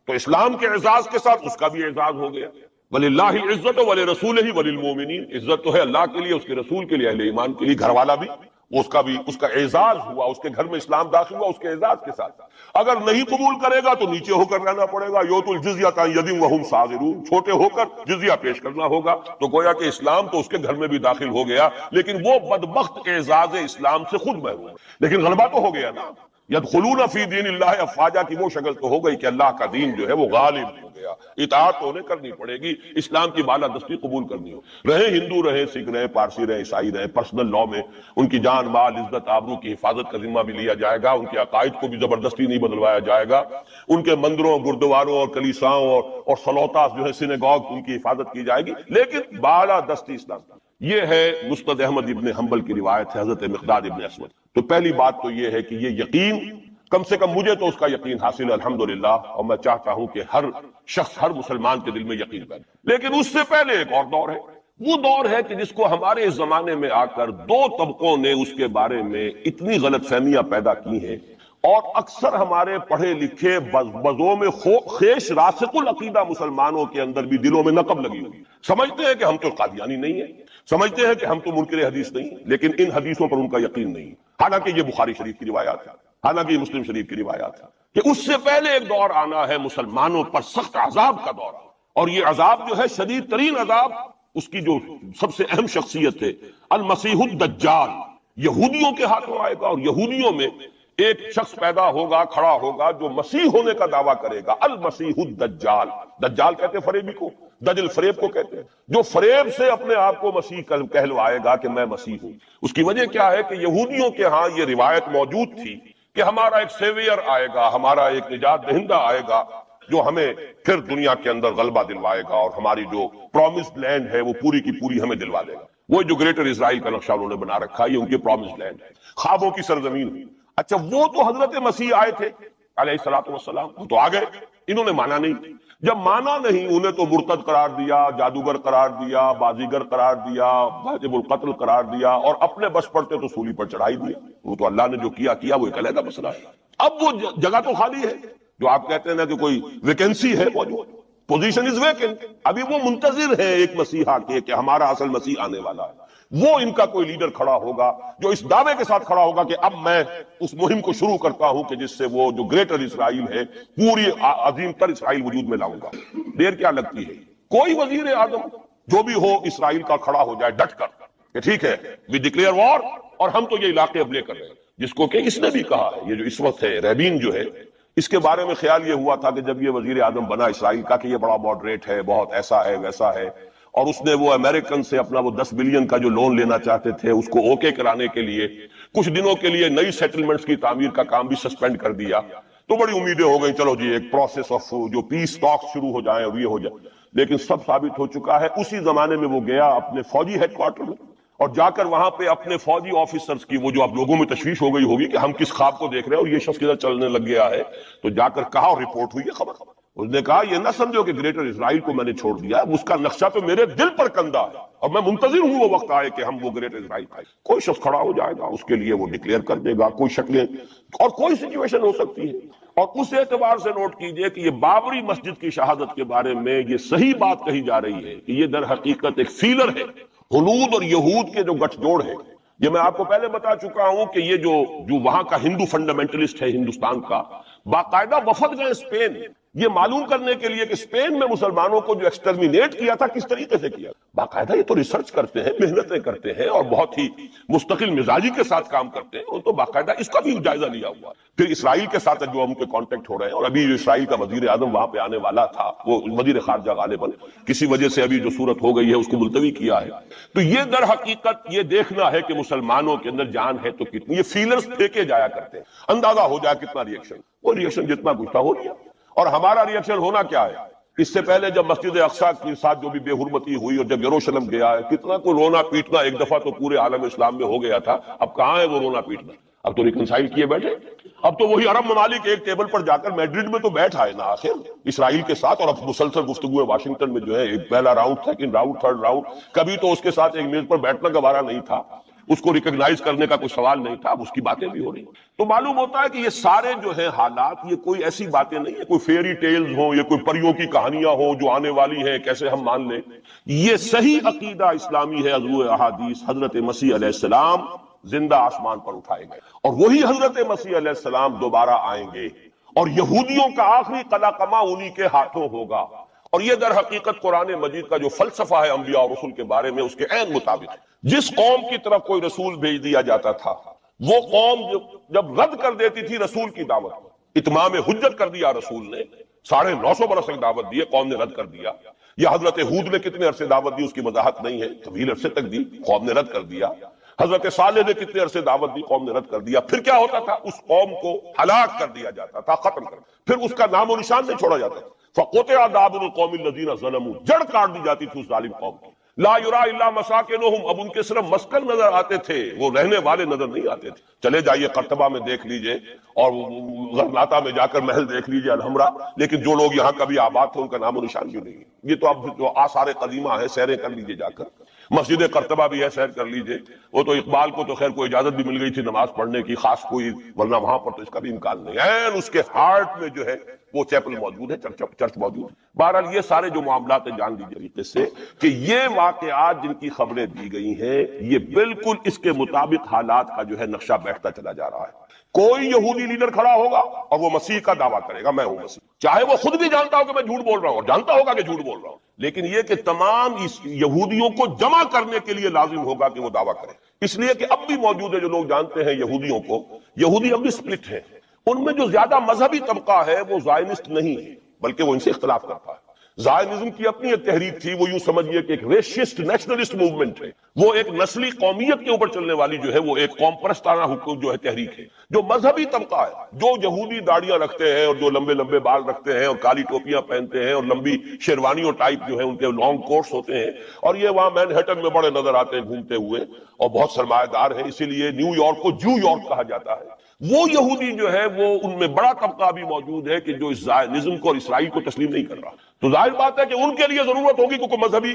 تو اسلام کے اعزاز کے ساتھ اس کا بھی اعزاز ہو گیا. وَلِلَّهِ الْعِزَّةُ وَلِرَسُولِهِ وَلِلْمُؤْمِنِينَ، عزت تو ہے اللہ کے لیے، اس کے رسول کے لیے، اہل ایمان کے لیے. گھر والا بھی اس کا اعزاز ہوا، اس کے گھر میں اسلام داخل ہوا اس کے اعزاز کے ساتھ. اگر نہیں قبول کرے گا تو نیچے ہو کر رہنا پڑے گا. یؤتُوا الجزیۃ عن یدٍ وَهُمْ صاغرون، چھوٹے ہو کر جزیہ پیش کرنا ہوگا. تو گویا کہ اسلام تو اس کے گھر میں بھی داخل ہو گیا، لیکن وہ بدبخت اعزاز اسلام سے خود محروم. لیکن غلبہ تو ہو گیا نا. یدخلون فی دین اللہ افواجا کی وہ شکل تو ہو گئی کہ اللہ کا دین جو ہے وہ غالب ہو گیا. اطاعت تو انہیں کرنی پڑے گی، اسلام کی بالادستی قبول کرنی ہو. رہے ہندو، رہے سکھ، رہے پارسی، رہے عیسائی، رہے پرسنل لاء میں ان کی جان، مال، عزت، آبرو کی حفاظت کا ذمہ بھی لیا جائے گا. ان کے عقائد کو بھی زبردستی نہیں بدلوایا جائے گا. ان کے مندروں، گردواروں اور کلیساؤں اور سلوتاس جو ہے سینیگاگ، ان کی حفاظت کی جائے گی، لیکن بالادستی اسلام. یہ ہے مسند احمد ابن حنبل کی روایت ہے حضرت مقداد ابن اسود. تو پہلی بات تو یہ ہے کہ یہ یقین، کم سے کم مجھے تو اس کا یقین حاصل ہے الحمدللہ، اور میں چاہتا ہوں کہ ہر شخص، ہر مسلمان کے دل میں یقین پیدا. لیکن اس سے پہلے ایک اور دور ہے، وہ دور ہے کہ جس کو ہمارے اس زمانے میں آ کر دو طبقوں نے اس کے بارے میں اتنی غلط فہمیاں پیدا کی ہیں، اور اکثر ہمارے پڑھے لکھے بزوں میں خیش راسخ العقیدہ مسلمانوں کے اندر بھی دلوں میں نقب لگی ہوئی، سمجھتے ہیں کہ ہم تو قادیانی نہیں ہیں، سمجھتے ہیں کہ ہم تو منکر حدیث نہیں ہیں، لیکن ان حدیثوں پر ان کا یقین نہیں، حالانکہ یہ بخاری شریف کی روایات ہے، حالانکہ یہ مسلم شریف کی روایات ہے کہ اس سے پہلے ایک دور آنا ہے مسلمانوں پر سخت عذاب کا دور، اور یہ عذاب جو ہے شدید ترین عذاب، اس کی جو سب سے اہم شخصیت ہے المسیح الدجال، یہودیوں کے ہاتھوں آئے گا، اور یہودیوں میں ایک شخص پیدا ہوگا، کھڑا ہوگا جو مسیح ہونے کا دعویٰ کرے گا، المسیح الدجال، دجال کہتے ہیں فریبی کو، دجل فریب کو کہتے ہیں، جو فریب سے اپنے آپ کو مسیح کہلوائے گا کہ میں مسیح ہوں۔ اس کی وجہ کیا ہے کہ یہودیوں کے ہاں یہ روایت موجود تھی کہ ہمارا ایک سیویئر آئے گا، ہمارا ایک نجات دہندہ آئے گا جو ہمیں پھر دنیا کے اندر غلبہ دلوائے گا، اور ہماری جو پرومسڈ لینڈ ہے وہ پوری کی پوری ہمیں دلوا دے گا۔ وہ جو گریٹر اسرائیل کا نقشہ انہوں نے بنا رکھا ہے، یہ ان کی پرومسڈ لینڈ ہے، خوابوں کی سرزمین۔ اچھا، وہ تو حضرت مسیح آئے تھے علیہ الصلوۃ والسلام، وہ تو آ گئے، انہوں نے مانا نہیں۔ جب مانا نہیں، انہیں تو مرتد قرار دیا، جادوگر قرار دیا، بازیگر قرار دیا، واجب القتل قرار دیا، اور اپنے بس پڑتے تو سولی پر چڑھائی دیا۔ وہ تو اللہ نے جو کیا وہ ایک علیحدہ مسئلہ ہے۔ اب وہ جگہ تو خالی ہے، جو آپ کہتے ہیں نا کہ کوئی ویکینسی ہے موجود، پوزیشن از ویکنٹ، ابھی وہ منتظر ہے ایک مسیحا کے کہ ہمارا اصل مسیح آنے والا ہے۔ وہ ان کا کوئی لیڈر کھڑا ہوگا جو اس دعوے کے ساتھ کھڑا ہوگا کہ اب میں اس مہم کو شروع کرتا ہوں کہ جس سے وہ جو گریٹر اسرائیل ہے، پوری عظیم تر اسرائیل وجود میں لاؤں گا۔ دیر کیا لگتی ہے، کوئی وزیر اعظم جو بھی ہو اسرائیل کا کھڑا ہو جائے ڈٹ کر کہ ٹھیک ہے وی ڈکلیئر وار، اور ہم تو یہ علاقے اب لے کر رہے ہیں، جس کو کہ اس نے بھی کہا ہے، یہ جو اس وقت ہے ریبین جو ہے، اس کے بارے میں خیال یہ ہوا تھا کہ جب یہ وزیر اعظم بنا اسرائیل کا کہ یہ بڑا ماڈریٹ ہے، بہت ایسا ہے ویسا ہے، اور اس نے وہ امریکن سے اپنا وہ 10 بلین کا جو لون لینا چاہتے تھے اس کو اوکے کرانے کے لیے کچھ دنوں کے لیے نئی سیٹلمنٹس کی تعمیر کا کام بھی سسپینڈ کر دیا، تو بڑی امیدیں ہو گئی چلو جی ایک پروسیس آف جو پیس ٹاک شروع ہو جائیں اور یہ ہو جائے، لیکن سب ثابت ہو چکا ہے۔ اسی زمانے میں وہ گیا اپنے فوجی ہیڈ کوارٹر میں، اور جا کر وہاں پہ اپنے فوجی آفیسرز کی وہ جو اب لوگوں میں تشویش ہو گئی ہوگی کہ ہم کس خواب کو دیکھ رہے ہیں اور یہ شخص کدھر چلنے لگ گیا ہے، تو جا کر کہا اور رپورٹ ہوئی ہے خبر، اس نے کہا یہ نہ سمجھو کہ گریٹر اسرائیل کو میں نے چھوڑ دیا، اس کا نقشہ تو میرے دل پر کندہ ہے، اور میں منتظر ہوں وہ وقت آئے کہ ہم وہ گریٹر اسرائیل آئے۔ کوئی شخص کھڑا ہو جائے گا، اس کے لیے وہ ڈکلیئر کر دے گا، کوئی شکلیں اور کوئی سچویشن ہو سکتی ہے۔ اور اس اعتبار سے نوٹ کیجئے کہ یہ بابری مسجد کی شہادت کے بارے میں یہ صحیح بات کہی جا رہی ہے کہ یہ در حقیقت ایک فیلر ہے، ہنود اور یہود کے جو گٹھ جوڑ ہے۔ یہ میں آپ کو پہلے بتا چکا ہوں کہ یہ جو وہاں کا ہندو فنڈامنٹلسٹ ہے ہندوستان کا، باقاعدہ وفد گئے اسپین یہ معلوم کرنے کے لیے کہ اسپین میں مسلمانوں کو جو ایکسٹرمینیٹ کیا تھا کس طریقے سے کیا۔ باقاعدہ یہ تو ریسرچ کرتے ہیں، محنتیں کرتے ہیں، اور بہت ہی مستقل مزاجی کے ساتھ کام کرتے ہیں، ان تو باقاعدہ اس کا بھی جائزہ لیا ہوا۔ پھر اسرائیل کے ساتھ جو ہم کے کانٹیکٹ ہو رہے ہیں، اور ابھی جو اسرائیل کا وزیر اعظم وہاں پہ آنے والا تھا، وہ وزیر خارجہ غالباً کسی وجہ سے ابھی جو صورت ہو گئی ہے اس کو ملتوی کیا ہے، تو یہ در حقیقت یہ دیکھنا ہے کہ مسلمانوں کے اندر جان ہے تو کتنی، یہ فیلرز پھینکے جایا کرتے ہیں، اندازہ ہو جائے کتنا ریئیکشن، وہ ریئیکشن جتنا کچھ تھا ہو لیا۔ اور ہمارا ریئیکشن ہونا کیا ہے؟ اس سے پہلے جب مسجد اقصیٰ کے ساتھ جو بھی بے حرمتی ہوئی اور جب یروشلم گیا ہے، کتنا کو رونا پیٹنا ایک دفعہ تو پورے عالم اسلام میں ہو گیا تھا، اب کہاں ہے وہ رونا پیٹنا؟ اب تو ریکنسائل کیے بیٹھے، اب تو وہی عرب ممالک ایک ٹیبل پر جا کر میڈرڈ میں تو بیٹھ آئے نا آخر اسرائیل کے ساتھ، اور اب مسلسل گفتگو ہے واشنگٹن میں جو ہے، ایک پہلا round, second round, third round, کبھی تو اس کے ساتھ ایک میز پر بیٹھنا گوارا نہیں تھا، اس کو ریکگنائز کرنے کا کوئی سوال نہیں تھا، اب اس کی باتیں بھی ہو رہی ہیں۔ تو معلوم ہوتا ہے کہ یہ سارے جو ہیں حالات، یہ کوئی ایسی باتیں نہیں ہے، کوئی فیری ٹیلز ہوں، یہ کوئی پریوں کی کہانیاں ہوں جو آنے والی ہیں کیسے ہم مان لیں۔ یہ صحیح عقیدہ اسلامی ہے، حضور احادیث حضرت مسیح علیہ السلام زندہ آسمان پر اٹھائے گئے، اور وہی حضرت مسیح علیہ السلام دوبارہ آئیں گے، اور یہودیوں کا آخری قلاقمہ انہی کے ہاتھوں ہوگا۔ اور یہ در حقیقت قرآن مجید کا جو فلسفہ ہے انبیاء اور رسول کے بارے میں، اس کے عین مطابق ہے۔ جس قوم کی طرف کوئی رسول بھیج دیا جاتا تھا، وہ قوم جب رد کر دیتی تھی رسول کی دعوت، اتمام حجت کر دیا رسول نے، 950 برس تک دعوت دی، قوم نے رد کر دیا۔ یا حضرت ہود نے کتنے عرصے دعوت دی، اس کی وضاحت نہیں ہے، طویل عرصے تک دی، قوم نے رد کر دیا۔ حضرت صالح نے کتنے عرصے دعوت دی، قوم نے رد کر دیا۔ پھر کیا ہوتا تھا؟ اس قوم کو ہلاک کر دیا جاتا تھا، ختم کر، پھر اس کا نام و نشان نہیں چھوڑا جاتا تھا۔ فَقُطِعَ دَابِرُ الْقَوْمِ الَّذِينَ ظَلَمُوا، جڑ کاٹ دی جاتی تھی اس ظالم قوم کی۔ لا یرا الا مساکنہم، اب ان کے صرف مسکن نظر آتے تھے، وہ رہنے والے نظر نہیں آتے تھے۔ چلے جائیے قرطبہ میں دیکھ لیجئے، اور غرناطہ میں جا کر محل دیکھ لیجئے الحمرا، لیکن جو لوگ یہاں کبھی آباد تھے ان کا نام و نشان بھی نہیں ہے۔ یہ تو اب جو آثار قدیمہ ہے، سیریں کر لیجئے جا کر۔ مسجد قرطبہ بھی ہے، سیر کر لیجئے. وہ تو اقبال کو تو خیر کوئی اجازت بھی مل گئی تھی نماز پڑھنے کی خاص کوئی، ورنہ وہاں پر تو اس کا بھی امکان نہیں ہے. اس کے ہارٹ میں جو ہے وہ چیپل موجود ہے، چرچ موجود ہے. بہرحال یہ سارے جو معاملات ہیں جان لیجیے طریقے سے کہ یہ واقعات جن کی خبریں دی گئی ہیں یہ بالکل اس کے مطابق حالات کا جو ہے نقشہ بیٹھتا چلا جا رہا ہے. کوئی یہودی لیڈر کھڑا ہوگا اور وہ مسیح کا دعویٰ کرے گا میں ہوں مسیح، چاہے وہ خود بھی جانتا ہو کہ میں جھوٹ بول رہا ہوں اور جانتا ہوگا کہ جھوٹ بول رہا ہوں، لیکن یہ کہ تمام اس یہودیوں کو جمع کرنے کے لیے لازم ہوگا کہ وہ دعویٰ کرے. اس لیے کہ اب بھی موجود ہے جو لوگ جانتے ہیں یہودیوں کو، یہودی اب بھی سپلٹ ہیں. ان میں جو زیادہ مذہبی طبقہ ہے وہ زائنسٹ نہیں ہے بلکہ وہ ان سے اختلاف کرتا ہے. زائنزم کی اپنی ایک تحریک تھی، وہ یوں سمجھیے کہ ایک ریشسٹ نیشنلسٹ موومنٹ ہے، وہ ایک نسلی قومیت کے اوپر چلنے والی جو ہے وہ ایک قوم پرستانہ حکومت جو ہے تحریک ہے. جو مذہبی طبقہ ہے، جو یہودی داڑیاں رکھتے ہیں اور جو لمبے لمبے بال رکھتے ہیں اور کالی ٹوپیاں پہنتے ہیں اور لمبی شیروانیوں ٹائپ جو ہے ان کے لانگ کوٹس ہوتے ہیں اور یہ وہاں مینہٹن میں بڑے نظر آتے ہیں گھومتے ہوئے اور بہت سرمایہ دار ہیں، اسی لیے نیو یارک کو جو یارک کہا جاتا ہے. وہ یہودی جو ہے وہ ان میں بڑا طبقہ بھی موجود ہے کہ جو اس زائنزم کو اور اسرائیل کو تسلیم نہیں کر رہا. تو ظاہر بات ہے کہ ان کے لیے ضرورت ہوگی کہ کوئی مذہبی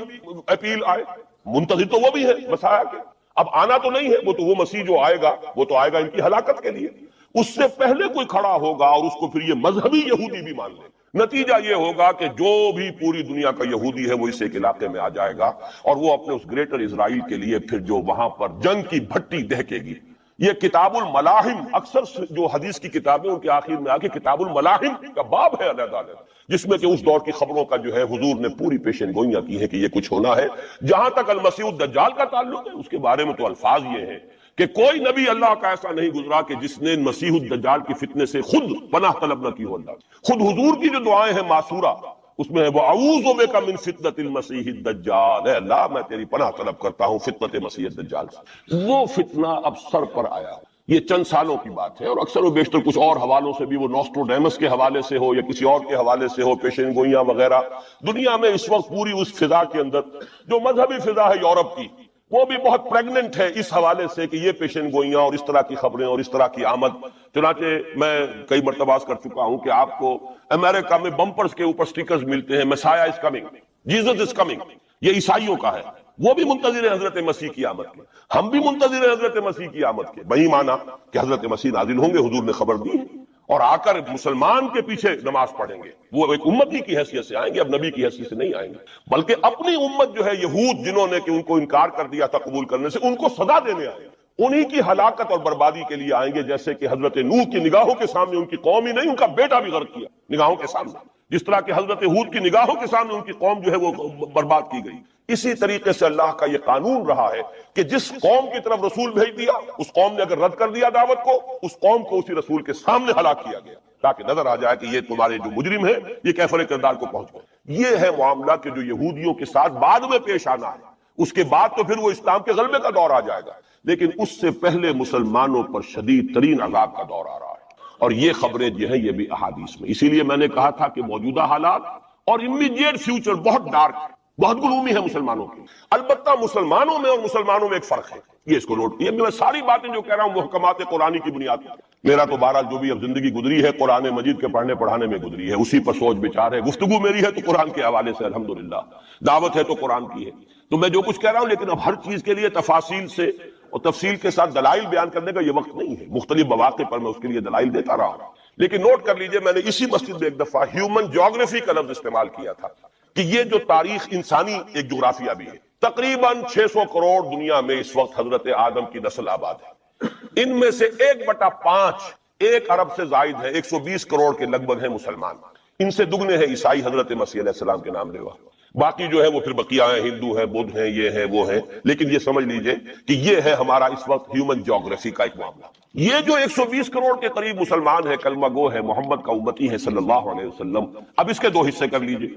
اپیل آئے. منتظر تو وہ بھی ہے مسیح کے، اب آنا تو نہیں ہے، وہ مسیح جو آئے گا وہ تو آئے گا ان کی ہلاکت کے لیے. اس سے پہلے کوئی کھڑا ہوگا اور اس کو پھر یہ مذہبی یہودی بھی مان لے. نتیجہ یہ ہوگا کہ جو بھی پوری دنیا کا یہودی ہے وہ اس ایک علاقے میں آ جائے گا اور وہ اپنے اس گریٹر اسرائیل کے لیے پھر جو وہاں پر جنگ کی بھٹی دہکے گی. یہ کتاب الملاحم، اکثر جو حدیث کی کتابیں ان کے آخر میں آ کے کتاب الملاحم کا باب ہے علیحدہ، جس میں کہ اس دور کی خبروں کا جو ہے حضور نے پوری پیشن گوئیاں کی ہے کہ یہ کچھ ہونا ہے. جہاں تک المسیح الدجال کا تعلق ہے اس کے بارے میں تو الفاظ یہ ہیں کہ کوئی نبی اللہ کا ایسا نہیں گزرا کہ جس نے مسیح الدجال کی فتنے سے خود پناہ طلب نہ کی ہو. اللہ خود حضور کی جو دعائیں ہیں معصورہ اس میں ہے وہ اعوذ بک من فتنۃ المسیح الدجال، اے اللہ میں تیری پناہ طلب کرتا ہوں فتنۃ مسیح الدجال سے. وہ فتنہ اب سر پر آیا، یہ چند سالوں کی بات ہے اور اکثر و بیشتر کچھ اور حوالوں سے بھی، وہ نوسٹروڈیمس کے حوالے سے ہو یا کسی اور کے حوالے سے ہو، پیشین گوئیاں وغیرہ. دنیا میں اس وقت پوری اس فضا کے اندر جو مذہبی فضا ہے یورپ کی وہ بھی بہت پریگننٹ ہے اس حوالے سے کہ یہ پیشن گوئیاں اور اس طرح کی خبریں اور اس طرح کی آمد. چنانچہ میں کئی مرتبہ کر چکا ہوں کہ آپ کو امریکہ میں بمپرز کے اوپر سٹیکرز ملتے ہیں مسیح is coming, Jesus is coming. یہ عیسائیوں کا ہے، وہ بھی منتظر حضرت مسیح کی آمد کے، ہم بھی منتظر حضرت مسیح کی آمد کے. وہی مانا کہ حضرت مسیح نازل ہوں گے، حضور نے خبر دی ہے، اور آ کر مسلمان کے پیچھے نماز پڑھیں گے. وہ ایک امتی کی حیثیت سے آئیں گے، اب نبی کی حیثیت سے نہیں آئیں گے، بلکہ اپنی امت جو ہے یہود جنہوں نے کہ ان کو انکار کر دیا تھا قبول کرنے سے، ان کو سزا دینے آئے، انہی کی ہلاکت اور بربادی کے لیے آئیں گے. جیسے کہ حضرت نوح کی نگاہوں کے سامنے ان کی قوم ہی نہیں ان کا بیٹا بھی غرق کیا نگاہوں کے سامنے، جس طرح کہ حضرت ہود کی نگاہوں کے سامنے ان کی قوم جو ہے وہ برباد کی گئی. اسی طریقے سے اللہ کا یہ قانون رہا ہے کہ جس قوم کی طرف رسول بھیج دیا اس قوم نے اگر رد کر دیا دعوت کو، اس قوم کو اسی رسول کے سامنے ہلاک کیا گیا تاکہ نظر آ جائے کہ یہ تمہارے جو مجرم ہیں یہ کیفر کردار کو پہنچ گئے. یہ ہے معاملہ کہ جو یہودیوں کے ساتھ بعد میں پیش آنا ہے. اس کے بعد تو پھر وہ اسلام کے غلبے کا دور آ جائے گا، لیکن اس سے پہلے مسلمانوں پر شدید ترین عذاب کا دور آ رہا ہے. اور یہ خبریں جو ہیں یہ بھی احادیث میں، اسی لیے میں نے کہا تھا کہ موجودہ حالات اور امیڈیٹ فیوچر بہت ڈارک ہے، بہت گلومی ہے مسلمانوں کی. البتہ مسلمانوں میں اور مسلمانوں میں ایک فرق ہے، یہ اس کو نوٹ کیے. میں ساری باتیں جو کہہ رہا ہوں محکمات قرآنی کی بنیاد پر، میرا تو بہرحال جو بھی اب زندگی گزری ہے قرآن مجید کے پڑھنے پڑھانے میں گزری ہے، اسی پر سوچ بچار ہے. گفتگو میری ہے تو قرآن کے حوالے سے الحمدللہ، دعوت ہے تو قرآن کی ہے. تو میں جو کچھ کہہ رہا ہوں، لیکن اب ہر چیز کے لیے تفاصیل سے اور تفصیل کے ساتھ دلائل بیان کرنے کا یہ وقت نہیں ہے. مختلف مواقع پر میں اس کے لیے دلائل دیتا رہا ہوں. لیکن نوٹ کر لیجئے، میں نے اسی مسجد میں ایک دفعہ ہیومن جیوگرافی کا لفظ استعمال کیا تھا کہ یہ جو تاریخ انسانی ایک جغرافیہ بھی ہے. تقریباً 600 کروڑ دنیا میں اس وقت حضرت آدم کی نسل آباد ہے. ان میں سے 1/5 1 ارب سے زائد ہے، 120 کروڑ کے لگ بھگ ہیں مسلمان. ان سے دگنے ہیں عیسائی حضرت مسیح علیہ السلام کے نام لیوا. باقی جو ہے وہ پھر بقیہ ہیں، ہندو ہیں، بدھ ہیں، یہ ہیں وہ ہیں. لیکن یہ سمجھ لیجئے کہ یہ ہے ہمارا اس وقت ہیومن جیوگرافی کا ایک معاملہ. یہ جو 120 کروڑ کے قریب مسلمان ہے، کلمہ گو ہے، محمد کا امتی ہے صلی اللہ علیہ وسلم. اب اس کے 2 حصے کر لیجئے.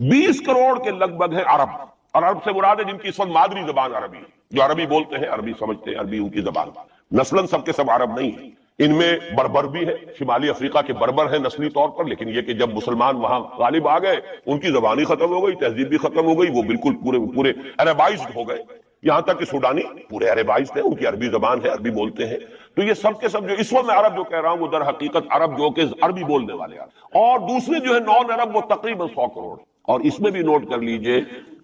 20 کروڑ کے لگ بھگ ہے عرب، اور عرب سے مراد ہے جن کی اس وقت مادری زبان عربی ہے، جو عربی بولتے ہیں، عربی سمجھتے ہیں، عربی ان کی زبان. نسلاً سب کے سب عرب نہیں ہیں، ان میں بربر بھی ہے، شمالی افریقہ کے بربر ہیں نسلی طور پر. لیکن یہ کہ جب مسلمان وہاں غالب آ گئے ان کی زبان ہی ختم ہو گئی، تہذیب بھی ختم ہو گئی، وہ بالکل پورے عربائزڈ ہو گئے. یہاں تک کہ سوڈانی پورے عربائزڈ ہیں، ان کی عربی زبان ہے، عربی بولتے ہیں. تو یہ سب کے سب جو اس وقت میں عرب جو کہہ رہا ہوں وہ در حقیقت عرب جو کہ عربی بولنے والے ہیں، اور دوسرے جو ہے نان عرب وہ تقریباً 100 کروڑ. اور اس میں بھی نوٹ کر لیجئے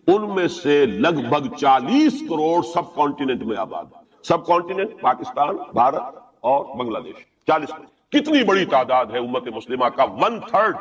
ان میں سے لگ بھگ 40 کروڑ سب کانٹیننٹ میں آباد ہے۔ سب کانٹیننٹ پاکستان، بھارت اور بنگلہ دیش، 40 کروڑ۔ کتنی بڑی تعداد ہے امت مسلمہ کا، 1/3۔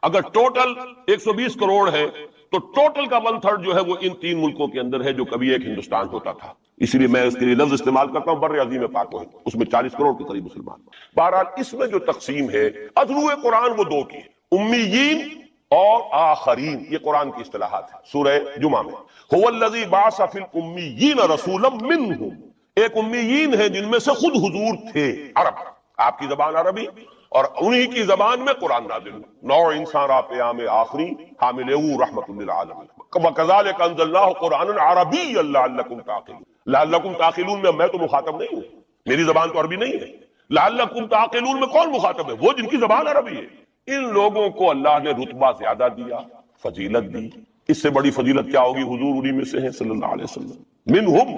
اگر ٹوٹل 120 کروڑ ہے تو ٹوٹل کا 1/3 جو ہے وہ ان 3 ملکوں کے اندر ہے، جو کبھی ایک ہندوستان ہوتا تھا۔ اسی لیے میں اس کے لیے لفظ استعمال کرتا ہوں بر عظیم پاک و ہند، اس میں 40 کروڑ کے قریب مسلمان۔ بہرحال اس میں جو تقسیم ہے ادھروئے قرآن وہ دو کی، امیین اور آخرین، یہ قرآن کی اصطلاحات ہے سورہ جمعہ میں۔ هو الذی بعث فی الامیین رسولا منہم، ایک امیین ہے جن میں سے خود حضور تھے، عرب، آپ کی زبان عربی اور انہی کی زبان میں قرآن نازل ہوا۔ نوع انسان را پیام آخری حامل او رحمت للعالمین، وکذالک انزلناہ قرآنا عربیا لعلکم تعقلون۔ لعلکم تعقلون میں تو مخاطب نہیں ہوں، میری زبان تو عربی نہیں ہے۔ لعلکم تعقلون میں کون مخاطب ہے؟ وہ جن کی زبان عربی ہے۔ ان لوگوں کو اللہ نے رتبہ زیادہ دیا، فضیلت دی۔ اس سے بڑی فضیلت کیا ہوگی؟ حضور انہی میں سے ہیں صلی اللہ علیہ وسلم۔ منہم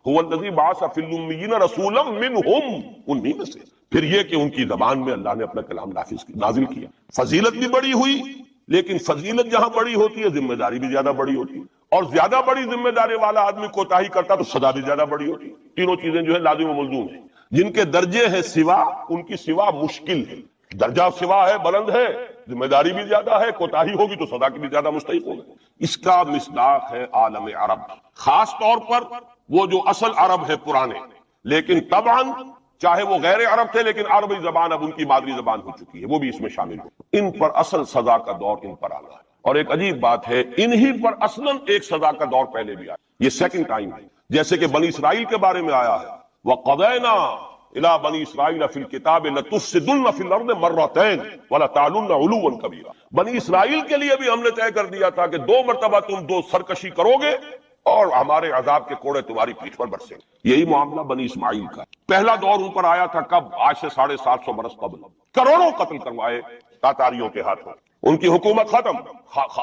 هو الذی بعث فی الامیین رسولا منہم، انہی میں سے۔ پھر یہ کہ ان کی زبان میں اللہ نے اپنا کلام نازل کیا، فضیلت بھی بڑی ہوئی۔ لیکن فضیلت جہاں بڑی ہوتی ہے ذمہ داری بھی زیادہ بڑی ہوتی ہے، اور زیادہ بڑی ذمہ داری والا آدمی کوتاہی کرتا تو سزا بھی زیادہ بڑی ہوتی ہے۔ تینوں چیزیں جو ہے لازم و ملزوم ہیں۔ جن کے درجے ہیں سوا، ان کی سوا مشکل ہے۔ درجہ سوا ہے، بلند ہے، ذمہ داری بھی زیادہ ہے، کوتاہی ہوگی تو سزا کی بھی زیادہ مستحق ہوگا۔ اس کا مصداق ہے عالم عرب، خاص طور پر وہ جو اصل عرب ہے پرانے، لیکن طبعاً چاہے وہ غیر عرب تھے لیکن عربی زبان اب ان کی مادری زبان ہو چکی ہے، وہ بھی اس میں شامل ہو۔ ان پر اصل سزا کا دور ان پر آنا ہے، اور ایک عجیب بات ہے انہی پر اصلاً ایک سزا کا دور پہلے بھی آیا، یہ سیکنڈ ٹائم ہے۔ جیسے کہ بنی اسرائیل کے بارے میں آیا ہے، وَقَضَيْنَا إِلَىٰ بَنِي إِسْرَائِيلَ فِي الْكِتَابِ لَتُفْسِدُنَّ فِي الْأَرْضِ مَرَّتَيْنِ وَلَتَعْلُنَّ عُلُوًّا كَبِيرًا۔ بنی اسرائیل کے لیے بھی ہم نے طے کر دیا تھا کہ 2 مرتبہ تم سرکشی کرو گے اور ہمارے عذاب کے کوڑے تمہاری پیٹھ پر برسیں گے۔ یہی معاملہ بنی اسماعیل کا۔ پہلا دور ان پر آیا تھا کب؟ آج سے 750 برس قبل، کروڑوں قتل کروائے تاتاریوں کے ہاتھوں۔ ان کی حکومت ختم،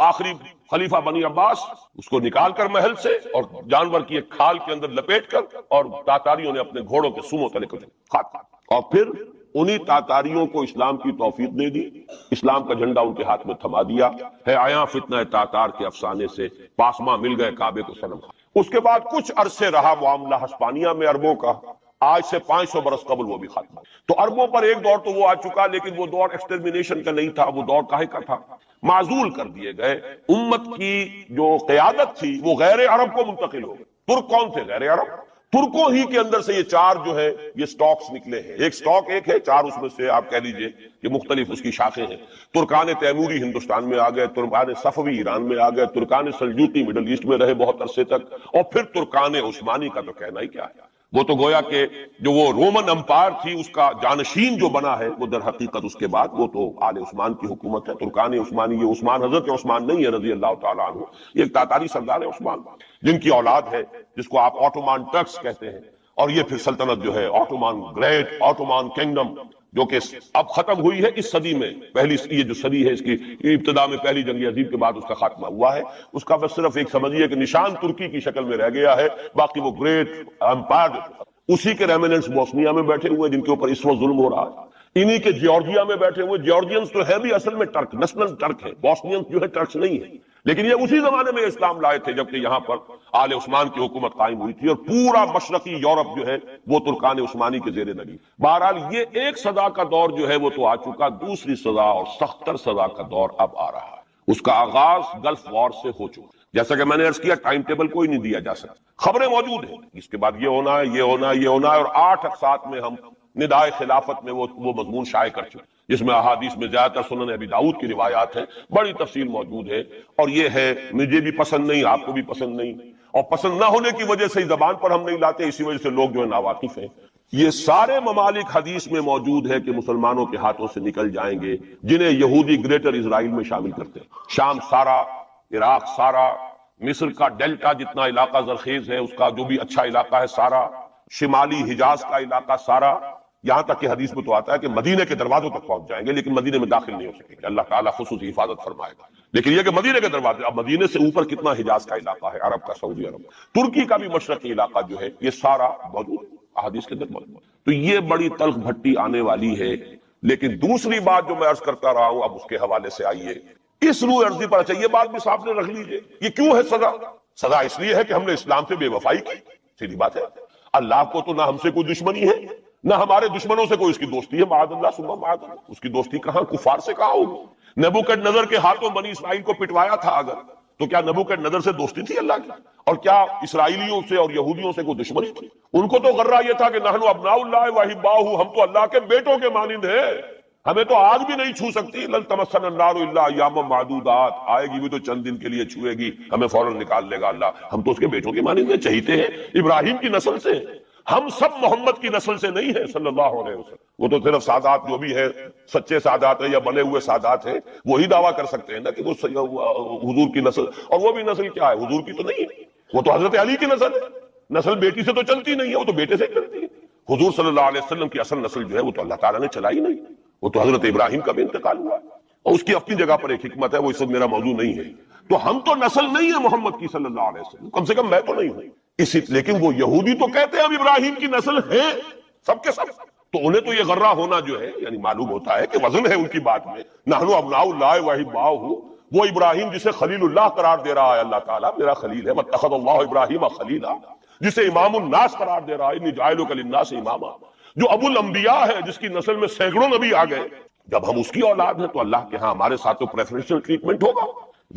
آخری خلیفہ بنی عباس اس کو نکال کر محل سے اور جانور کی ایک کھال کے اندر لپیٹ کر، اور تاتاریوں نے اپنے گھوڑوں کے سموں تلے کو کاٹا، اور پھر انہی تاتاریوں کو اسلام کی توفیق دے دی، اسلام کا جھنڈا ان کے ہاتھ میں تھما دیا ہے۔ آیا فتنہ تاتار کے افسانے سے پاسماں مل گئے کعبے کو صنم۔ اس کے بعد کچھ عرصے رہا معاملہ ہسپانیہ میں عربوں کا، آج سے 500 برس قبل وہ بھی ختم۔ تو عربوں پر ایک دور تو وہ آ چکا، لیکن وہ دور ایکسٹرمینیشن کا نہیں تھا، وہ دور کاہے کا تھا؟ معزول کر دیے گئے۔ امت کی جو قیادت تھی وہ غیر عرب کو منتقل ہو گئی۔ ترک کون تھے؟ غیر عرب۔ ترکوں ہی کے اندر سے یہ 4 جو ہے یہ سٹاکس نکلے ہیں، ایک سٹاک ایک ہے، 4 اس میں سے آپ کہہ لیجئے کہ مختلف اس کی شاخیں ہیں۔ ترکان تیموری ہندوستان میں آ گئے، ترکان صفوی ایران میں آ گئے، ترکان سلجوقی مڈل ایسٹ میں رہے بہت عرصے تک، اور پھر ترکان عثمانی کا تو کہنا ہی کیا ہے۔ وہ تو گویا کہ جو وہ رومن امپائر تھی اس کا جانشین جو بنا ہے، وہ در حقیقت اس کے بعد وہ تو آل عثمان کی حکومت ہے۔ ترکان عثمانی، یہ عثمان حضرت عثمان نہیں ہے رضی اللہ تعالیٰ عنہ، یہ ایک تاتاری سردار ہے عثمان، جن کی اولاد ہے جس کو آپ آٹومان ٹرکس کہتے ہیں، اور یہ پھر سلطنت جو ہے آٹومان گریٹ آٹومان کنگڈم، جو کہ اب ختم ہوئی ہے اس صدی میں۔ پہلی یہ جو صدی ہے اس کی ابتدا میں پہلی جنگ عظیم کے بعد اس کا خاتمہ ہوا ہے، اس کا بس صرف ایک سمجھیے کہ نشان ترکی کی شکل میں رہ گیا ہے، باقی وہ گریٹ امپائر اسی کے ریمننٹس بوسنیا میں بیٹھے ہوئے جن کے اوپر اس وقت ظلم ہو رہا ہے، انہی کے جیورجیا میں بیٹھے ہوئے۔ جیورجینز تو ہے بھی اصل میں ٹرک، نسل ٹرک ہے، بوسنینز جو ہے ٹرکس نہیں ہے، لیکن یہ اسی زمانے میں اسلام لائے تھے جبکہ یہاں پر آل عثمان کی حکومت قائم ہوئی تھی، اور پورا مشرقی یورپ جو ہے وہ ترکان عثمانی کے زیر لگی۔ بہرحال یہ ایک سزا کا دور جو ہے وہ تو آ چکا، دوسری سزا اور سختر سزا کا دور اب آ رہا ہے۔ اس کا آغاز گلف وار سے ہو چکا، جیسا کہ میں نے عرض کیا ٹائم ٹیبل کوئی نہیں دیا جا سکتا، خبریں موجود ہیں اس کے بعد یہ ہونا ہے، یہ ہونا ہے، یہ ہونا ہے، اور 8 اقساط میں ہم ندائے خلافت میں وہ مضمون شائع کر چکے، جس میں احادیث میں زیادہ تر سنن ابی داؤد کی روایات ہیں، بڑی تفصیل موجود ہے، اور یہ ہے مجھے بھی پسند نہیں، آپ کو بھی پسند نہیں، اور پسند نہ ہونے کی وجہ سے زبان پر ہم نہیں لاتے، اسی وجہ سے لوگ جو ہے ناواقف ہیں۔ یہ سارے ممالک حدیث میں موجود ہے کہ مسلمانوں کے ہاتھوں سے نکل جائیں گے، جنہیں یہودی گریٹر اسرائیل میں شامل کرتے ہیں۔ شام سارا، عراق سارا، مصر کا ڈیلٹا جتنا علاقہ زرخیز ہے اس کا جو بھی اچھا علاقہ ہے سارا، شمالی حجاز کا علاقہ سارا، یہاں تک کہ حدیث میں تو آتا ہے کہ مدینے کے دروازوں تک پہنچ جائیں گے، لیکن مدینے میں داخل نہیں ہو سکیں گے، اللہ تعالیٰ خصوصی حفاظت فرمائے گا۔ لیکن یہ کہ مدینے کے دروازے، اب مدینے سے اوپر کتنا حجاز کا علاقہ ہے، عرب کا، سعودی عرب، ترکی کا بھی مشرقی علاقہ جو ہے یہ سارا موجود ہے احادیث کے اندر موجود۔ تو یہ بڑی تلخ بھٹی آنے والی ہے۔ لیکن دوسری بات جو میں عرض کرتا رہا ہوں، اب اس کے حوالے سے آئیے اس روح عرضی پر، اچھا یہ بات بھی صاحب نے رکھ لیجئے، یہ کیوں ہے سزا؟ سزا اس لیے ہے کہ ہم نے اسلام سے بے وفائی کی، سیدھی بات ہے۔ اللہ کو تو نہ ہم سے کوئی دشمنی ہے نہ ہمارے دشمنوں سے کوئی اس کی دوستی ہے، معاذ اللہ ثم معاذ اللہ۔ اس کی دوستی کہاں، کفار سے کہاں ہوگی؟ نبوکدنضر کے ہاتھوں بنی اسرائیل کو پٹوایا تھا اگر، تو کیا نبوکدنضر سے دوستی تھی اللہ کی؟ اور کیا اسرائیلیوں سے اور یہودیوں سے کوئی دشمنی تھی؟ ان کو تو غرہ یہ تھا کہ نحن ابناء اللہ واحباؤہ، ہم تو اللہ کے بیٹوں کے مانند ہیں، ہمیں تو آگ بھی نہیں چھو سکتی۔ لن تمسنا النار الا ایاما معدودات، آئے گی بھی تو چند دن کے لیے چھوئے گی، ہمیں فوراً نکال لے گا اللہ۔ ہم تو اس کے بیٹوں کے مانند ہیں، چہیتے ہیں، ابراہیم کی نسل سے، ہم سب محمد کی نسل سے نہیں ہیں صلی اللہ علیہ وسلم۔ وہ تو صرف سادات جو بھی ہیں، سچے سادات ہیں یا بنے ہوئے سادات ہیں، وہی دعویٰ کر سکتے ہیں نا کہ وہ حضور کی نسل، اور وہ بھی نسل کیا ہے، حضور کی تو نہیں ہے، وہ تو حضرت علی کی نسل ہے۔ نسل بیٹی سے تو چلتی نہیں ہے، وہ تو بیٹے سے چلتی ہے۔ حضور صلی اللہ علیہ وسلم کی اصل نسل جو ہے وہ تو اللہ تعالیٰ نے چلائی نہیں، وہ تو حضرت ابراہیم کا بھی انتقال ہوا ہے، اور اس کی اپنی جگہ پر ایک حکمت ہے، وہ اس وقت میرا موضوع نہیں ہے۔ تو ہم تو نسل نہیں ہے محمد کی صلی اللہ علیہ وسلم، کم سے کم میں تو نہیں ہوں اسی، لیکن وہ یہودی تو کہتے ہیں ہم ابراہیم کی نسل ہیں سب کے سب، تو انہیں تو یہ غرہ ہونا جو ہے یعنی معلوم ہوتا ہے کہ وزن ہے ان کی بات میں۔ نحن ابناء اللہ واحباؤہ، وہ ابراہیم جسے خلیل اللہ قرار دے رہا ہے اللہ تعالیٰ، میرا خلیل ہے، واتخذ اللہ ابراہیم خلیلا، جسے امام الناس قرار دے رہا ہے، انی جاعلک للناس اماما، جو ابو الانبیاء ہے، جس کی نسل میں سینکڑوں نبی آ گئے، جب ہم اس کی اولاد ہیں تو اللہ کے ہاں ہمارے ساتھ تو پریفرنشل ٹریٹمنٹ ہوگا۔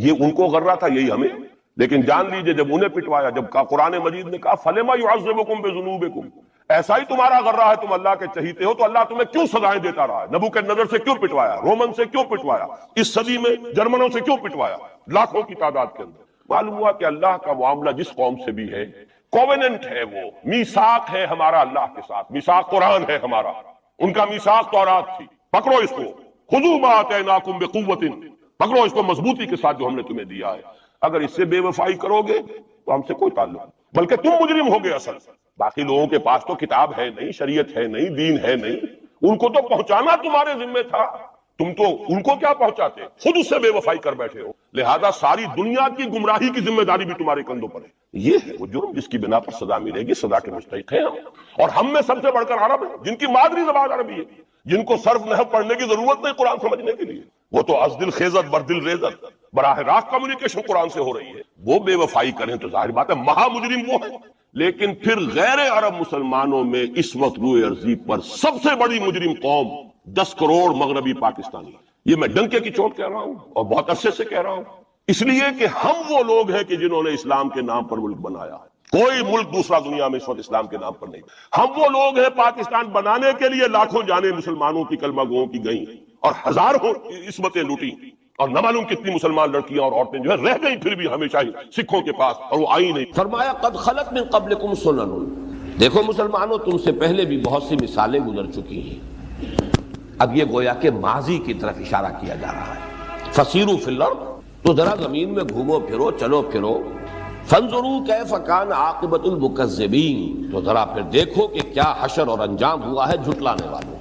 یہ ان کو غرہ تھا، یہی ہمیں۔ لیکن جان لیجئے جب انہیں پٹوایا، جب قرآن مجید نے کہا فَلِمَ يُعَذِّبُكُم بِذُنُوبِكُم، ایسا ہی تمہارا غرہ ہے، تم اللہ کے چہیتے ہو تو اللہ تمہیں کیوں سزائیں دیتا رہا ہے؟ نبوکدنضر سے کیوں پٹوایا، رومن سے کیوں پٹوایا، اس صدی میں جرمنوں سے کیوں پٹوایا، لاکھوں کی تعداد کے اندر۔ معلوم ہوا کہ اللہ کا معاملہ جس قوم سے بھی ہے، کووننٹ ہے، وہ میثاق ہے ہمارا اللہ کے ساتھ، میثاق قرآن ہے ہمارا، ان کا میثاق تورات تھی، پکڑو اس کو، خذوا ما آتیناکم بقوۃ، پکڑو اس کو مضبوطی کے ساتھ جو ہم نے تمہیں دیا ہے۔ اگر اس سے بے وفائی کرو گے تو ہم سے کوئی تعلق نہیں، بلکہ تم مجرم ہوگے اصل۔ باقی لوگوں کے پاس تو کتاب ہے نہیں، شریعت ہے نہیں، دین ہے نہیں، ان کو تو پہنچانا تمہارے ذمہ تھا، تم تو ان کو کیا پہنچاتے، خود اس سے بے وفائی کر بیٹھے ہو، لہذا ساری دنیا کی گمراہی کی ذمہ داری بھی تمہارے کندھوں پر ہے۔ یہ ہے وہ جرم جس کی بنا پر سزا ملے گی، سزا کے مستحق ہیں ہم، اور ہم میں سب سے بڑھ کر عرب ہیں جن کی مادری زبان عربی ہے، جن کو صرف نحو پڑھنے کی ضرورت نہیں قرآن سمجھنے کے لیے، وہ تو از دل خیزت بر دل ریزت، براہ راست کمیونیکیشن قرآن سے ہو رہی ہے۔ وہ بے وفائی کریں تو ظاہر بات ہے مہا مجرم وہ ہے، لیکن پھر غیر عرب مسلمانوں میں اس وقت روئے ارضی پر سب سے بڑی مجرم قوم 10 کروڑ مغربی پاکستانی، یہ میں ڈنکے کی چوٹ کہہ رہا ہوں اور بہت عرصے سے کہہ رہا ہوں، اس لیے کہ ہم وہ لوگ ہیں کہ جنہوں نے اسلام کے نام پر ملک بنایا، کوئی ملک دوسرا دنیا میں اس وقت اسلام کے نام پر نہیں۔ ہم وہ لوگ ہیں، پاکستان بنانے کے لیے لاکھوں جانیں مسلمانوں کی کلمہ گوؤں کی گئیں اور ہزاروں عصمتیں لوٹی، اور نہ معلوم کتنی مسلمان لڑکیاں اور عورتیں جو ہے رہ گئیں پھر بھی ہمیشہ ہی سکھوں کے پاس، اور وہ آئی نہیں۔ فرمایا قد خلت من قبلکم سنن، دیکھو مسلمانوں تم سے پہلے بھی بہت سی مثالیں گزر چکی ہیں۔ اب یہ گویا کہ ماضی کی طرف اشارہ کیا جا رہا ہے، فسیروا فی الارض، تو ذرا زمین میں گھومو پھرو، چلو پھرو، فانظروا کیف کان عاقبۃ المکذبین، تو ذرا پھر دیکھو کہ کیا حشر اور انجام ہوا ہے جھٹلانے والوں۔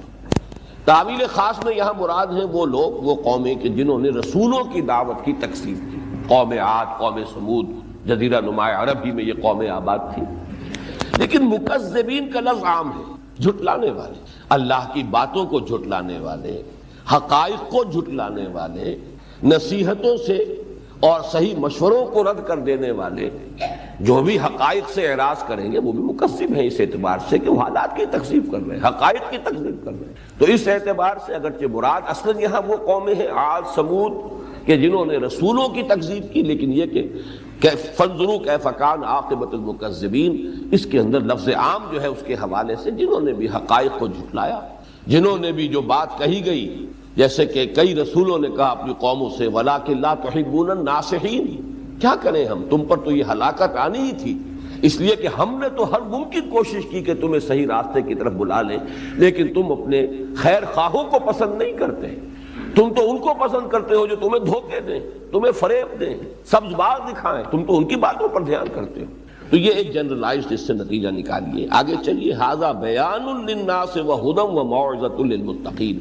تعویل خاص میں یہاں مراد ہیں وہ لوگ، وہ قومیں کہ جنہوں نے رسولوں کی دعوت کی تکذیب کی، قوم عاد، قوم سمود، جزیرہ نما عرب ہی میں یہ قومیں آباد تھی۔ لیکن مکذبین کا لفظ عام ہے، جھٹلانے والے، اللہ کی باتوں کو جھٹلانے والے، حقائق کو جھٹلانے والے، نصیحتوں سے اور صحیح مشوروں کو رد کر دینے والے، جو بھی حقائق سے اعراض کریں گے وہ بھی مکذب ہیں، اس اعتبار سے کہ وہ حالات کی تکذیب کر رہے ہیں، حقائق کی تکذیب کر رہے ہیں۔ تو اس اعتبار سے اگرچہ مراد اصلاً یہاں وہ قومیں ہیں عاد سمود کہ جنہوں نے رسولوں کی تکذیب کی، لیکن یہ کہ فانظروا کیف کان عاقبۃ المکذبین، اس کے اندر لفظ عام جو ہے اس کے حوالے سے جنہوں نے بھی حقائق کو جھٹلایا، جنہوں نے بھی جو بات کہی گئی، جیسے کہ کئی رسولوں نے کہا اپنی قوموں سے وَلَٰكِن لَا تُحِبُّونَ النَّاصِحِينَ، کیا کریں ہم، تم پر تو یہ ہلاکت آنی ہی تھی، اس لیے کہ ہم نے تو ہر ممکن کوشش کی کہ تمہیں صحیح راستے کی طرف بلا لیں، لیکن تم اپنے خیر خواہوں کو پسند نہیں کرتے، تم تو ان کو پسند کرتے ہو جو تمہیں دھوکے دیں، تمہیں فریب دیں، سبز باغ دکھائیں، تم تو ان کی باتوں پر دھیان کرتے ہو۔ تو یہ ایک جنرلائزڈ اس سے نتیجہ نکالیے، آگے چلیے۔ ھذا بیان للناس وہدی وموعظۃ للمتقین،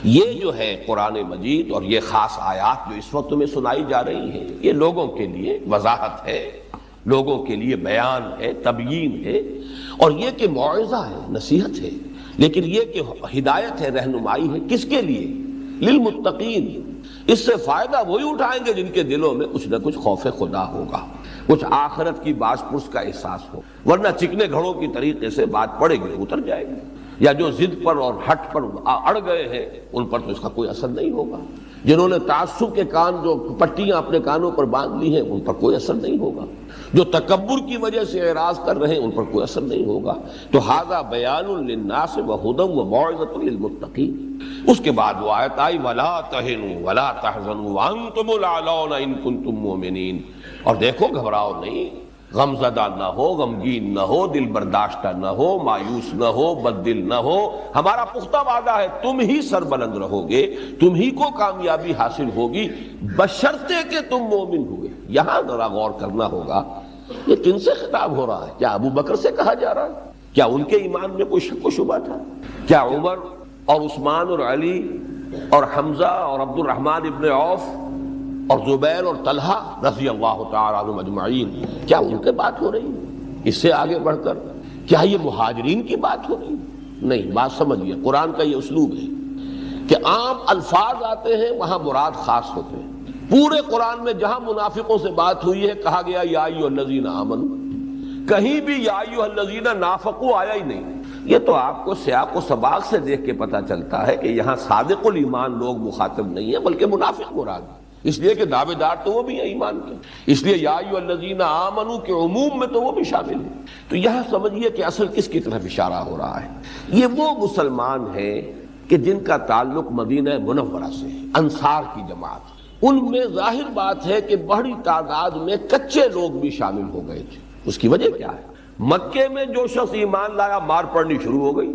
یہ جو ہے قرآن مجید اور یہ خاص آیات جو اس وقت تمہیں سنائی جا رہی ہیں، یہ لوگوں کے لیے وضاحت ہے، لوگوں کے لیے بیان ہے، تبیین ہے، اور یہ کہ موعظہ ہے، نصیحت ہے، لیکن یہ کہ ہدایت ہے، رہنمائی ہے، کس کے لیے؟ للمتقین، اس سے فائدہ وہی اٹھائیں گے جن کے دلوں میں کچھ نہ کچھ خوف خدا ہوگا، کچھ آخرت کی باس پرس کا احساس ہو، ورنہ چکنے گھڑوں کی طریقے سے بات پڑے گی اتر جائے گی، یا جو ضد پر اور ہٹ پر اڑ گئے ہیں ان پر تو اس کا کوئی اثر نہیں ہوگا، جنہوں نے تعصب کے کان جو پٹیاں اپنے کانوں پر باندھ لی ہیں ان پر کوئی اثر نہیں ہوگا، جو تکبر کی وجہ سے اعراض کر رہے ہیں ان پر کوئی اثر نہیں ہوگا۔ تو ھذا بیان للناس وہدی وموعظۃ للمتقین۔ اس کے بعد وہ آیت آئی ولا تہنوا ولا تحزنوا وانتم الاعلون ان کنتم مؤمنین، اور دیکھو گھبراؤ نہیں، غم زدہ نہ ہو، غمگین نہ ہو، دل برداشتہ نہ ہو، مایوس نہ ہو، بد دل نہ ہو، ہمارا پختہ وعدہ ہے تم ہی سربلند رہو گے، تم ہی کو کامیابی حاصل ہوگی بشرطے کہ تم مومن ہوئے۔ یہاں ذرا غور کرنا ہوگا یہ کن سے خطاب ہو رہا ہے؟ کیا ابو بکر سے کہا جا رہا ہے؟ کیا ان کے ایمان میں کوئی شک و شبہ تھا؟ کیا عمر اور عثمان اور علی اور حمزہ اور عبد الرحمن ابن عوف اور زبیر اور طلحہ رضی اللہ تعالی عنہم اجمعین کیا ان کے بات ہو رہی ہے؟ اس سے آگے بڑھ کر کیا یہ مہاجرین کی بات ہو رہی ہے؟ نہیں، بات سمجھیے، قرآن کا یہ اسلوب ہے کہ عام الفاظ آتے ہیں وہاں مراد خاص ہوتے ہیں۔ پورے قرآن میں جہاں منافقوں سے بات ہوئی ہے کہا گیا یا ایھا الذین آمنوا، کہیں بھی یا ایھا الذین نافقوا آیا ہی نہیں۔ یہ تو آپ کو سیاق و سباق سے دیکھ کے پتہ چلتا ہے کہ یہاں صادق الایمان لوگ مخاطب نہیں ہیں بلکہ منافق مراد ہیں، اس لیے کہ دعوے دار تو وہ بھی ہیں ایمان کے، اس لیے یا ایھا الذین آمنوا کے عموم میں تو وہ بھی شامل ہیں۔ تو یہاں سمجھیے کہ اصل کس کی طرف اشارہ ہو رہا ہے؟ یہ وہ مسلمان ہیں کہ جن کا تعلق مدینہ منورہ سے ہے، انصار کی جماعت، ان میں ظاہر بات ہے کہ بڑی تعداد میں کچے لوگ بھی شامل ہو گئے تھے۔ اس کی وجہ کیا ہے؟ مکے میں جو شخص ایمان لایا مار پڑنی شروع ہو گئی،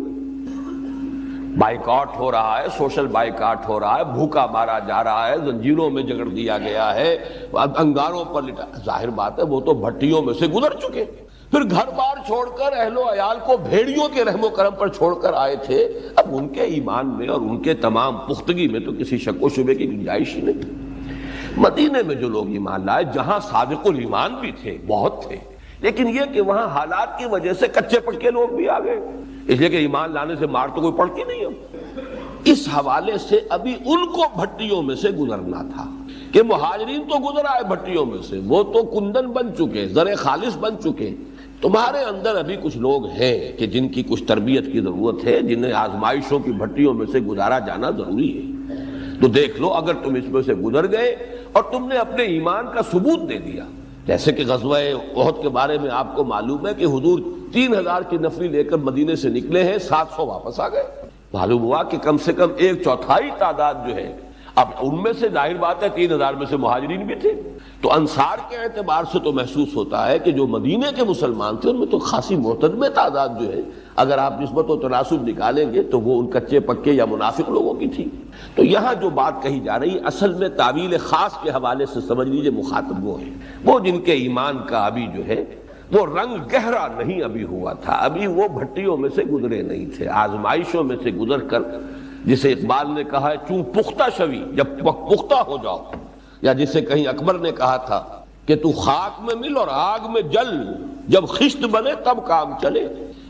بائیکاٹ ہو رہا ہے، سوشل بائیکاٹ ہو رہا ہے، بھوکا مارا جا رہا ہے، زنجیروں میں جکڑ دیا گیا ہے، انگاروں پر لٹا، ظاہر بات ہے وہ تو بھٹیوں میں سے گزر چکے، پھر گھر بار چھوڑ کر اہل و عیال کو بھیڑیوں کے رحم و کرم پر چھوڑ کر آئے تھے۔ اب ان کے ایمان میں اور ان کے تمام پختگی میں تو کسی شک و شبے کی گنجائش ہی نہیں۔ مدینے میں جو لوگ ایمان لائے جہاں صادق الایمان بھی تھے، بہت تھے، لیکن یہ کہ وہاں حالات کی وجہ سے کچے پکے لوگ بھی آ گئے، اس لیے کہ ایمان لانے سے مار تو کوئی پڑتی نہیں ہو۔ اس حوالے سے ابھی ان کو بھٹیوں میں سے گزرنا تھا کہ مہاجرین تو گزر آئے بھٹیوں میں سے، وہ تو کندن بن چکے، زر خالص بن چکے، تمہارے اندر ابھی کچھ لوگ ہیں کہ جن کی کچھ تربیت کی ضرورت ہے، جنہیں آزمائشوں کی بھٹیوں میں سے گزارا جانا ضروری ہے۔ تو دیکھ لو اگر تم اس میں سے گزر گئے اور تم نے اپنے ایمان کا ثبوت دے دیا، جیسے کہ غزوہ احد کے بارے میں آپ کو معلوم ہے کہ حضور 3000 کی نفری لے کر مدینے سے نکلے ہیں، 700 واپس آ گئے، معلوم ہوا کہ کم سے کم 1/4 تعداد جو ہے، اب ان میں سے ظاہر بات ہے 3000 میں سے مہاجرین بھی تھے، تو انصار کے اعتبار سے تو محسوس ہوتا ہے کہ جو مدینے کے مسلمان تھے ان میں تو خاصی معتدل تعداد جو ہے، اگر آپ نسبت و تناسب نکالیں گے تو وہ ان کچے پکے یا منافق لوگوں کی تھی۔ تو یہاں جو بات کہی جا رہی اصل میں تعویل خاص کے حوالے سے سمجھ لیجیے، مخاطب وہ ہیں وہ جن کے ایمان کا ابھی جو ہے وہ رنگ گہرا نہیں ابھی ہوا تھا، ابھی وہ بھٹیوں میں سے گزرے نہیں تھے، آزمائشوں میں سے گزر کر، جسے اقبال نے کہا ہے چوں پختہ شوی، جب پختہ ہو جاؤ، یا جسے کہیں اکبر نے کہا تھا کہ تو خاک میں مل اور آگ میں جل، جب خشت بنے تب کام چلے،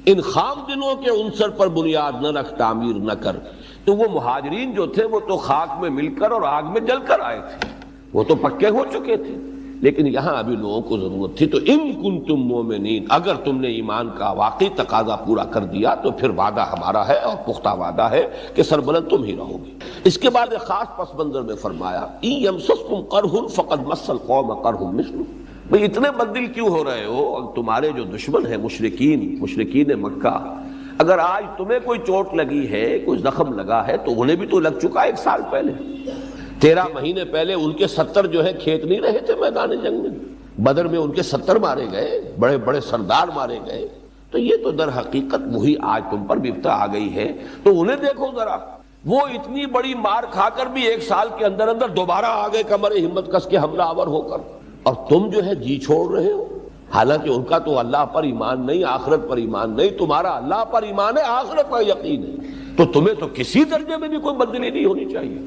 ان خام دنوں کے عنصر پر بنیاد نہ رکھ تعمیر نہ کر۔ تو وہ مہاجرین جو تھے وہ تو خاک میں مل کر اور آگ میں جل کر آئے تھے، وہ تو پکے ہو چکے تھے، لیکن یہاں ابھی لوگوں کو ضرورت تھی۔ تو ان کنتم مومنین، اگر تم نے ایمان کا واقعی تقاضا پورا کر دیا تو پھر وعدہ ہمارا ہے اور پختہ وعدہ ہے کہ سربلند تم ہی رہو گے۔ اس کے بعد ایک خاص پس منظر میں فرمایا ان یمسسکم قرح فقد مس القوم قرح مثلہ، بھئی اتنے بددل کیوں ہو رہے ہو؟ تمہارے جو دشمن ہیں مشرکین مکہ، اگر آج تمہیں کوئی چوٹ لگی ہے، کوئی زخم لگا ہے تو انہیں بھی تو لگ چکا 1 سال پہلے، 13 مہینے پہلے ان کے 70 جو ہے کھیت نہیں رہے تھے میدان جنگ میں، بدر میں ان کے 70 مارے گئے، بڑے بڑے سردار مارے گئے، تو یہ تو در حقیقت وہی آج تم پر بھی آ گئی ہے۔ تو انہیں دیکھو ذرا، وہ اتنی بڑی مار کھا کر بھی 1 سال کے اندر اندر دوبارہ آ گئے کمر ہمت کس کے حملہ آور ہو کر، اور تم جو ہے جی چھوڑ رہے ہو، حالانکہ ان کا تو اللہ پر ایمان نہیں، آخرت پر ایمان نہیں، تمہارا اللہ پر ایمان ہے، آخرت پر یقین ہے، تو تمہیں تو کسی درجے میں بھی کوئی بدلی نہیں ہونی چاہیے،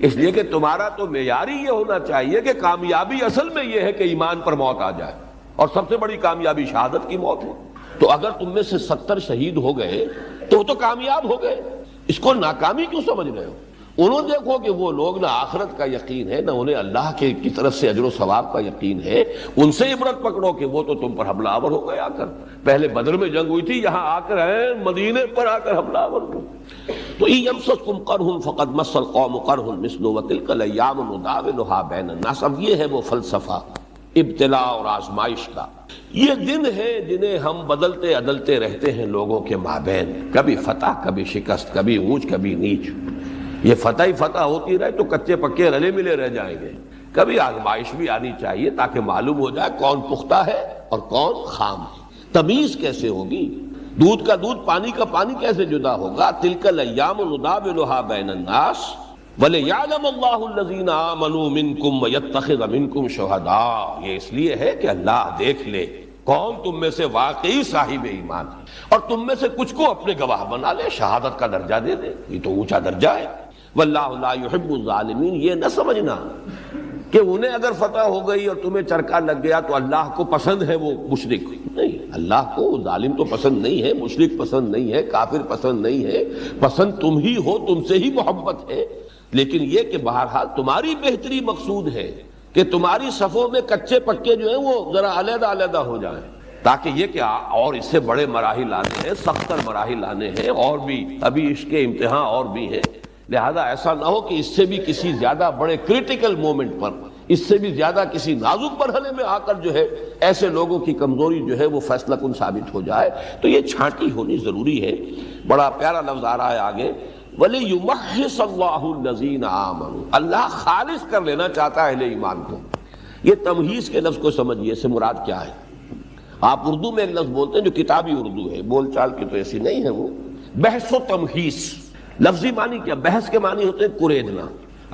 اس لیے کہ تمہارا تو معیار ہی یہ ہونا چاہیے کہ کامیابی اصل میں یہ ہے کہ ایمان پر موت آ جائے، اور سب سے بڑی کامیابی شہادت کی موت ہے۔ تو اگر تم میں سے 70 شہید ہو گئے تو وہ تو کامیاب ہو گئے، اس کو ناکامی کیوں سمجھ رہے ہو؟ انہوں دیکھو کہ وہ لوگ نہ آخرت کا یقین ہے، نہ انہیں اللہ کی طرف سے اجر و ثواب کا یقین ہے، ان سے عبرت پکڑو کہ وہ تو تم پر حملہ آور ہو گئے آ کر، پہلے بدر میں جنگ ہوئی تھی، یہاں آ کر ہیں مدینے پر آ کر حملہ آور ہو۔ تو ان یمسسکم قرح فقد مس القوم قرح مثلہ وتلک الایام نداولھا بین الناس۔ اب یہ ہے وہ فلسفہ ابتلاء اور آزمائش کا، یہ دن ہے جنہیں ہم بدلتے عدلتے رہتے ہیں لوگوں کے مابین، کبھی فتح کبھی شکست، کبھی اونچ کبھی نیچ۔ یہ فتح ہی فتح ہوتی رہے تو کچے پکے رلے ملے رہ جائیں گے، کبھی آزمائش بھی آنی چاہیے تاکہ معلوم ہو جائے کون پختہ ہے اور کون خام ہے، تمیز کیسے ہوگی، دودھ کا دودھ پانی کا پانی کیسے جدا ہوگا۔ تلک الایام نداولھا بین الناس وَلِيَعْلَمَ اللَّهُ الَّذِينَ آمَنُوا مِنْكُمْ وَيَتَّخِذَ مِنْكُمْ شُهَدَاءَ۔ یہ اس لیے ہے کہ اللہ دیکھ لے کون تم میں سے واقعی صاحب ایمان ہے اور تم میں سے کچھ کو اپنے گواہ بنا لے، شہادت کا درجہ دے دے، یہ تو اونچا درجہ ہے۔ وَاللَّهُ لَا يُحِبُّ الظَّالِمِينَ، یہ نہ سمجھنا کہ انہیں اگر فتح ہو گئی اور تمہیں چرکا لگ گیا تو اللہ کو پسند ہے وہ مشرک، نہیں، اللہ کو ظالم تو پسند نہیں ہے، مشرک پسند نہیں ہے، کافر پسند نہیں ہے، پسند تم ہی ہو، تم سے ہی محبت ہے، لیکن یہ کہ بہرحال تمہاری بہتری مقصود ہے کہ تمہاری صفوں میں کچے پکے جو ہیں وہ ذرا علیحدہ علیحدہ ہو جائیں، تاکہ یہ کہ اور اس سے بڑے مراحل آنے ہیں، سختر مراحل آنے ہیں، اور بھی ابھی عشق کے امتحان اور بھی ہیں، لہذا ایسا نہ ہو کہ اس سے بھی کسی زیادہ بڑے کریٹیکل مومنٹ پر، اس سے بھی زیادہ کسی نازک مرحلے میں آ کر جو ہے ایسے لوگوں کی کمزوری جو ہے وہ فیصلہ کن ثابت ہو جائے، تو یہ چھانٹی ہونی ضروری ہے۔ بڑا پیارا لفظ آ رہا ہے آگے، وَلِيُمَحِّصَ اللَّهُ الَّذِينَ آمَنُوا، اللہ خالص کر لینا چاہتا ہے اہل ایمان کو۔ یہ تمہیز کے لفظ کو سمجھیے، اس سے مراد کیا ہے؟ آپ اردو میں ایک لفظ بولتے ہیں جو کتابی اردو ہے، بول چال کی تو ایسی نہیں ہے، وہ بحث و تمہیز۔ لفظی معنی کیا؟ بحث کے معنی ہوتے ہیں کریدنا۔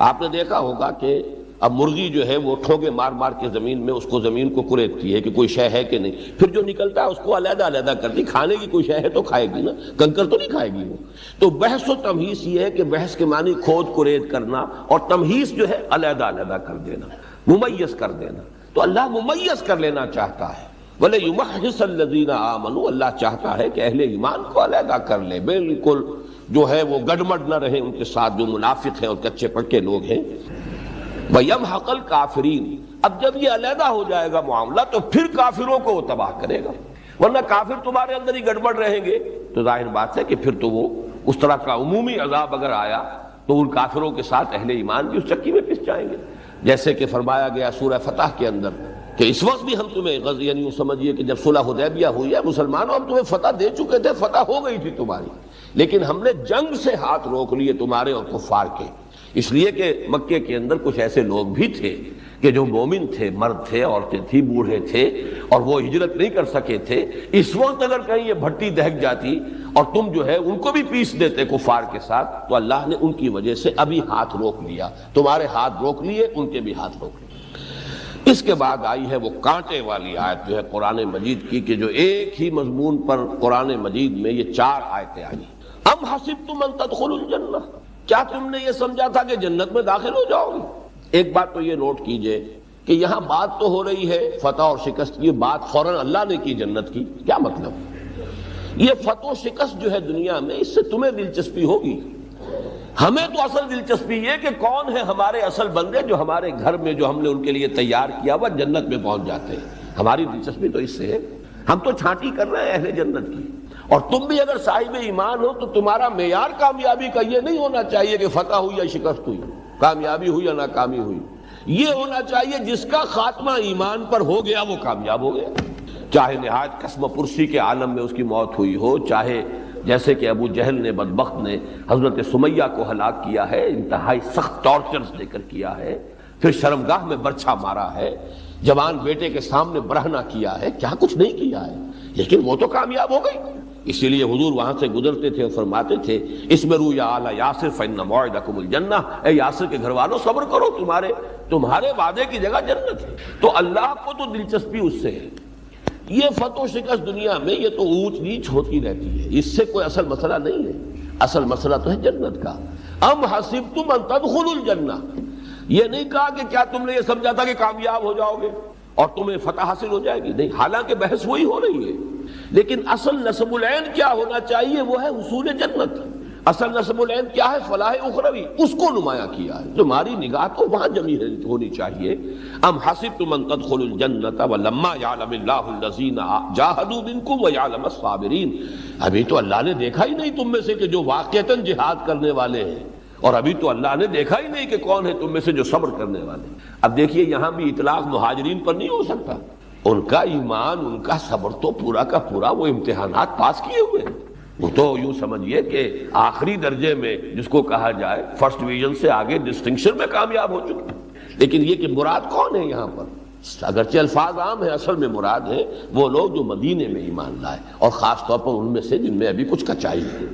آپ نے دیکھا ہوگا کہ اب مرغی جو ہے وہ ٹھوکے مار مار کے زمین میں اس کو زمین کو کریدتی ہے کہ کوئی شے ہے کہ نہیں، پھر جو نکلتا ہے اس کو علیحدہ علیحدہ کرتی، کھانے کی کوئی شے ہے تو کھائے گی نا، کنکر تو نہیں کھائے گی وہ۔ تو بحث و تمہیز یہ ہے کہ بحث کے معنی کھود کرید کرنا، اور تمہیز جو ہے علیحدہ علیحدہ کر دینا، ممیز کر دینا۔ تو اللہ ممیز کر لینا چاہتا ہے۔ وَلِيُمَحِّصَ الَّذِينَ آمَنُوا، اللہ چاہتا ہے کہ اہل ایمان کو علیحدہ کر لے، بالکل جو ہے وہ گڑمڑ نہ رہے ان کے ساتھ جو منافق ہیں اور کچے پکے لوگ ہیں۔ وَيَمْحَقَ الْكَافِرِينَ، اب جب یہ علیحدہ ہو جائے گا معاملہ تو پھر کافروں کو وہ تباہ کرے گا، ورنہ کافر تمہارے اندر ہی گڑبڑ رہیں گے تو ظاہر بات ہے کہ پھر تو وہ اس طرح کا عمومی عذاب اگر آیا تو ان کافروں کے ساتھ اہل ایمان بھی اس چکی میں پس جائیں گے، جیسے کہ فرمایا گیا سورہ فتح کے اندر کہ اس وقت بھی ہم تمہیں یعنی یوں سمجھیے کہ جب صلح حدیبیہ ہوئی ہے مسلمانوں ہم تمہیں فتح دے چکے تھے، فتح ہو گئی تھی تمہاری، لیکن ہم نے جنگ سے ہاتھ روک لیے تمہارے اور کفار کے، اس لیے کہ مکے کے اندر کچھ ایسے لوگ بھی تھے کہ جو مومن تھے، مرد تھے، عورتیں تھی، بوڑھے تھے، اور وہ ہجرت نہیں کر سکے تھے۔ اس وقت اگر کہیں یہ بھٹی دہک جاتی اور تم جو ہے ان کو بھی پیس دیتے کفار کے ساتھ، تو اللہ نے ان کی وجہ سے ابھی ہاتھ روک لیا، تمہارے ہاتھ روک لیے، ان کے بھی ہاتھ روک لیے۔ اس کے بعد آئی ہے وہ کانٹے والی آیت جو ہے قرآن مجید کی، کہ جو ایک ہی مضمون پر قرآن مجید میں یہ 4 آیتیں آئی۔ ام حسبتم ان تدخلوا الجنہ، کیا تم نے یہ سمجھا تھا کہ جنت میں داخل ہو جاؤ گے؟ ایک بات تو یہ نوٹ کیجئے کہ یہاں بات تو ہو رہی ہے فتح اور شکست کی، بات فوراً اللہ نے کی جنت کی، کیا مطلب؟ یہ فتح و شکست جو ہے دنیا میں، اس سے تمہیں دلچسپی ہوگی، ہمیں تو اصل دلچسپی یہ کہ کون ہے ہمارے اصل بندے جو ہمارے گھر میں جو ہم نے ان کے لیے تیار کیا ہوا جنت میں پہنچ جاتے ہیں، ہماری دلچسپی تو اس سے ہے۔ ہم تو چھانٹی کر رہے ہیں اہل جنت کی، اور تم بھی اگر صاحب ایمان ہو تو تمہارا معیار کامیابی کا یہ نہیں ہونا چاہیے کہ فتح ہوئی یا شکست ہوئی، کامیابی ہوئی یا ناکامی ہوئی، یہ ہونا چاہیے جس کا خاتمہ ایمان پر ہو گیا وہ کامیاب ہو گیا، چاہے نہایت قسم پرسی کے عالم میں اس کی موت ہوئی ہو، چاہے جیسے کہ ابو جہل نے بدبخت نے حضرت سمیہ کو ہلاک کیا ہے، انتہائی سخت ٹارچرز دے کر کیا ہے، پھر شرمگاہ میں برچھا مارا ہے، جوان بیٹے کے سامنے برہنہ کیا ہے، کیا کچھ نہیں کیا ہے، لیکن وہ تو کامیاب ہو گئی۔ اسی لیے حضور وہاں سے گزرتے تھے اور فرماتے تھے اصبروا یا آل یاسر فإن موعدکم الجنہ، اے یاسر کے گھر والوں صبر کرو، تمہارے وعدے کی جگہ جنت ہے۔ تو اللہ کو تو دلچسپی اس سے ہے، یہ فتح و شکست دنیا میں یہ تو اونچ نیچ ہوتی رہتی ہے، اس سے کوئی اصل مسئلہ نہیں ہے، اصل مسئلہ تو ہے جنت کا۔ ام حسبتم ان تدخلوا الجنہ، یہ نہیں کہا کہ کیا تم نے یہ سمجھا تھا کہ کامیاب ہو جاؤ گے اور تمہیں فتح حاصل ہو جائے گی، نہیں، حالانکہ بحث وہی ہو رہی ہے، لیکن اصل نصب العین کیا ہونا چاہیے وہ ہے حصول جنت۔ اصل نصب العین کیا ہے؟ فلاح اخروی، اس کو نمایاں کیا ہے۔ تمہاری نگاہ تو وہاں جمی ہونی چاہیے۔ ام حسبتم ان تدخلوا الجنۃ ولما یعلم اللہ الذین جاہدوا منکم ویعلم الصابرین، ابھی تو اللہ نے دیکھا ہی نہیں تم میں سے کہ جو واقعتاً جہاد کرنے والے ہیں، اور ابھی تو اللہ نے دیکھا ہی نہیں کہ کون ہے تم میں سے جو صبر کرنے والے ہیں۔ اب دیکھیے یہاں بھی اطلاق مہاجرین پر نہیں ہو سکتا، ان کا ایمان، ان کا صبر تو پورا کا پورا وہ امتحانات پاس کیے ہوئے ہیں، وہ تو یوں سمجھیے کہ آخری درجے میں جس کو کہا جائے فرسٹ ڈویژن سے آگے ڈسٹنکشن میں کامیاب ہو چکے۔ لیکن یہ کہ مراد کون ہے یہاں پر؟ اگرچہ الفاظ عام ہیں، اصل میں مراد ہے وہ لوگ جو مدینے میں ایمان لائے، اور خاص طور پر ان میں سے جن میں ابھی کچھ کچائی ہے۔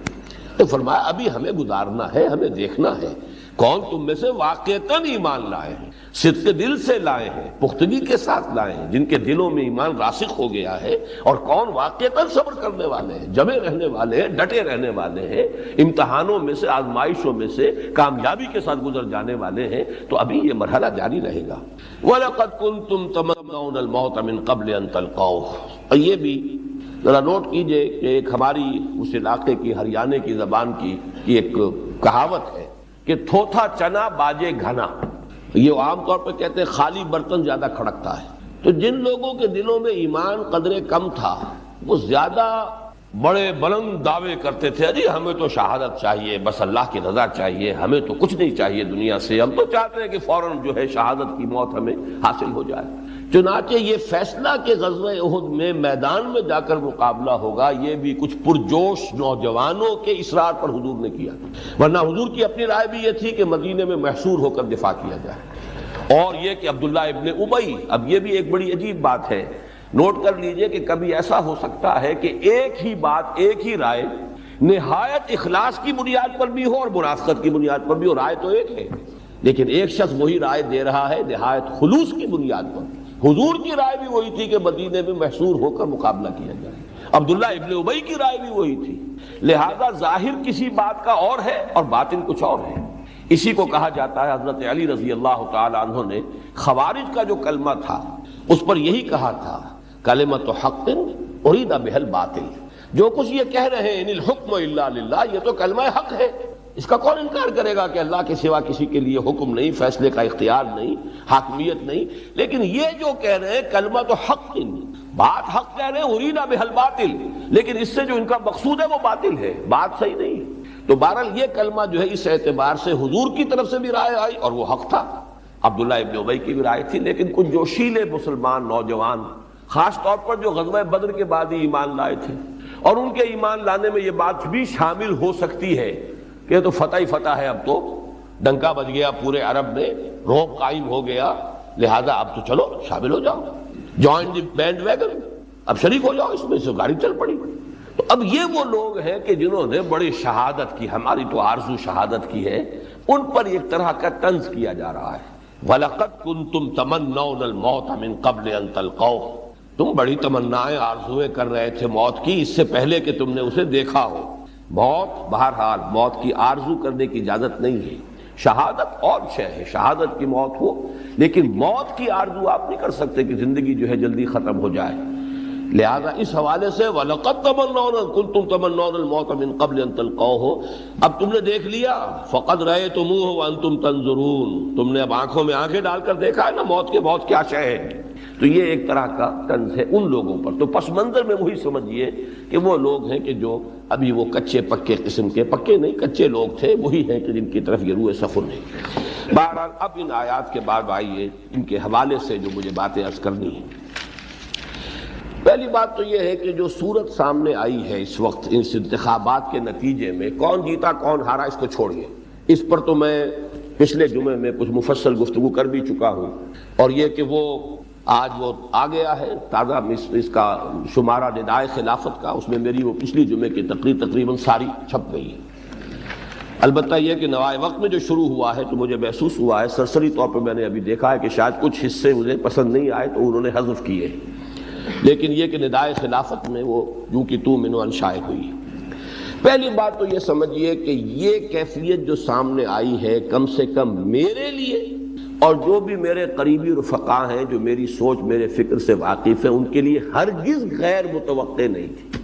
تو فرمایا ابھی ہمیں گزارنا ہے، ہمیں دیکھنا ہے کون تم میں سے واقعتاً ایمان لائے ہیں، صدق دل سے لائے ہیں، پختگی کے ساتھ لائے ہیں، جن کے دلوں میں ایمان راسخ ہو گیا ہے، اور کون واقعتاً صبر کرنے والے ہیں، جمے رہنے والے ہیں، ڈٹے رہنے والے ہیں، امتحانوں میں سے، آزمائشوں میں سے کامیابی کے ساتھ گزر جانے والے ہیں۔ تو ابھی یہ مرحلہ جاری رہے گا۔ وَلَقَدْ كُنْتُمْ تَمَنَّوْنَ الْمَوْتَ مِنْ قَبْلِ أَنْ تَلْقَوْهُ، اور یہ بھی ذرا نوٹ کیجئے کہ ایک ہماری اس علاقے کی ہریانے کی زبان کی ایک کہاوت ہے کہ تھوتھا چنا باجے گھنا، یہ عام طور پہ کہتے ہیں خالی برتن زیادہ کھڑکتا ہے۔ تو جن لوگوں کے دلوں میں ایمان قدرے کم تھا وہ زیادہ بڑے بلند دعوے کرتے تھے، ارے ہمیں تو شہادت چاہیے، بس اللہ کی رضا چاہیے، ہمیں تو کچھ نہیں چاہیے دنیا سے، ہم تو چاہتے ہیں کہ فوراً جو ہے شہادت کی موت ہمیں حاصل ہو جائے۔ چنانچہ یہ فیصلہ کہ غزوہ احد میں میدان میں جا کر مقابلہ ہوگا، یہ بھی کچھ پرجوش نوجوانوں کے اصرار پر حضور نے کیا، ورنہ حضور کی اپنی رائے بھی یہ تھی کہ مدینے میں محصور ہو کر دفاع کیا جائے۔ اور یہ کہ عبداللہ ابن ابی، اب یہ بھی ایک بڑی عجیب بات ہے، نوٹ کر لیجئے کہ کبھی ایسا ہو سکتا ہے کہ ایک ہی بات، ایک ہی رائے نہایت اخلاص کی بنیاد پر بھی ہو اور منافقت کی بنیاد پر بھی ہو، رائے تو ایک ہے، لیکن ایک شخص وہی رائے دے رہا ہے نہایت خلوص کی بنیاد پر۔ حضور کی رائے بھی وہی تھی کہ مدینے میں محصور ہو کر مقابلہ کیا جائے، عبداللہ ابن ابی کی رائے بھی وہی تھی، لہذا ظاہر کسی بات کا اور ہے اور باطن کچھ اور ہے۔ اسی کو کہا جاتا ہے، حضرت علی رضی اللہ تعالی عنہ نے خوارج کا جو کلمہ تھا اس پر یہی کہا تھا، کلمۃ حق ارید بہ الباطل، جو کچھ یہ کہہ رہے ہیں ان الحکم الا للہ، یہ تو کلمہ حق ہے، اس کا کون انکار کرے گا کہ اللہ کے سوا کسی کے لیے حکم نہیں، فیصلے کا اختیار نہیں، حاکمیت نہیں، لیکن یہ جو کہہ رہے ہیں کلمۃ حق، بات حق کہہ رہے ہیں، ارید بہ الباطل، لیکن اس سے جو ان کا مقصود ہے وہ باطل ہے، بات صحیح نہیں ہے۔ تو بہرحال یہ کلمہ جو ہے اس اعتبار سے حضور کی طرف سے بھی رائے آئی اور وہ حق تھا، عبداللہ ابن ابی کی بھی رائے تھی، لیکن کچھ جوشیلے مسلمان نوجوان، خاص طور پر جو غزوہ بدر کے بعد ہی ایمان لائے تھے، اور ان کے ایمان لانے میں یہ بات بھی شامل ہو سکتی ہے کہ تو فتح ہی فتح ہے، اب تو ڈنکا بج گیا پورے عرب میں، روب قائم ہو گیا، لہذا اب تو چلو شامل ہو جاؤ، جوائن دی بینڈ ویگن، اب شریک ہو جاؤ، اس میں سے گاڑی چل پڑی۔ تو اب یہ وہ لوگ ہیں کہ جنہوں نے بڑی شہادت کی، ہماری تو آرزو شہادت کی ہے، ان پر ایک طرح کا طنز کیا جا رہا ہے۔ وَلَقَدْ كُنْتُمْ تَمَنَّوْنَ الْمَوْتَ مِنْ قَبْلِ أَنْ تَلْقَوْهُ، تم بڑی تمنائیں آرزویں کر رہے تھے موت کی اس سے پہلے کہ تم نے اسے دیکھا ہو۔ موت بہرحال موت کی آرزو کرنے کی اجازت نہیں ہے، شہادت اور شے ہے، شہادت کی موت ہو، لیکن موت کی آرزو آپ نہیں کر سکتے کہ زندگی جو ہے جلدی ختم ہو جائے۔ لہذا اس حوالے سے وَلَقَدْ تَمَنَّوْنَ كُنْتُمْ تَمَنَّوْنَ الْمَوْتَ مِنْ قَبْلِ أَنْ تَلْقَوْهُ، اب تم نے دیکھ لیا، فَقَدْ رَأَيْتُمُوهُ وَأَنْتُمْ تَنْظُرُونَ، تم نے اب آنکھوں میں آنکھیں ڈال کر دیکھا ہے نا موت کے موت کیا شے ہے۔ تو یہ ایک طرح کا طنز ہے ان لوگوں پر۔ تو پس منظر میں وہی سمجھیے کہ وہ لوگ ہیں کہ جو ابھی وہ کچے پکے قسم کے، پکے نہیں کچے لوگ تھے، وہی ہیں کہ جن کی طرف یہ روح سفر ہے۔ بہرحال اب ان آیات کے بعد آئیے ان کے حوالے سے جو مجھے باتیں عرض کرنی ہیں۔ پہلی بات تو یہ ہے کہ جو صورت سامنے آئی ہے اس وقت اس انتخابات کے نتیجے میں، کون جیتا کون ہارا اس کو چھوڑیے، اس پر تو میں پچھلے جمعے میں کچھ مفصل گفتگو کر بھی چکا ہوں، اور یہ کہ وہ آج وہ آ گیا ہے تازہ اس کا شمارہ ندائے خلافت کا، اس میں میری وہ پچھلی جمعے کی تقریر تقریباً ساری چھپ گئی ہے۔ البتہ یہ کہ نوائے وقت میں جو شروع ہوا ہے تو مجھے محسوس ہوا ہے، سرسری طور پر میں نے ابھی دیکھا ہے کہ شاید کچھ حصے مجھے پسند نہیں آئے تو انہوں نے حذف کیے، لیکن یہ کہ ندائے خلافت میں وہ یوں کی تو منو انشائع ہوئی۔ پہلی بات تو یہ سمجھیے کہ یہ کیفیت جو سامنے آئی ہے کم سے کم میرے لیے اور جو بھی میرے قریبی رفقا ہیں جو میری سوچ میرے فکر سے واقف ہیں ان کے لیے ہرگز غیر متوقع نہیں تھی،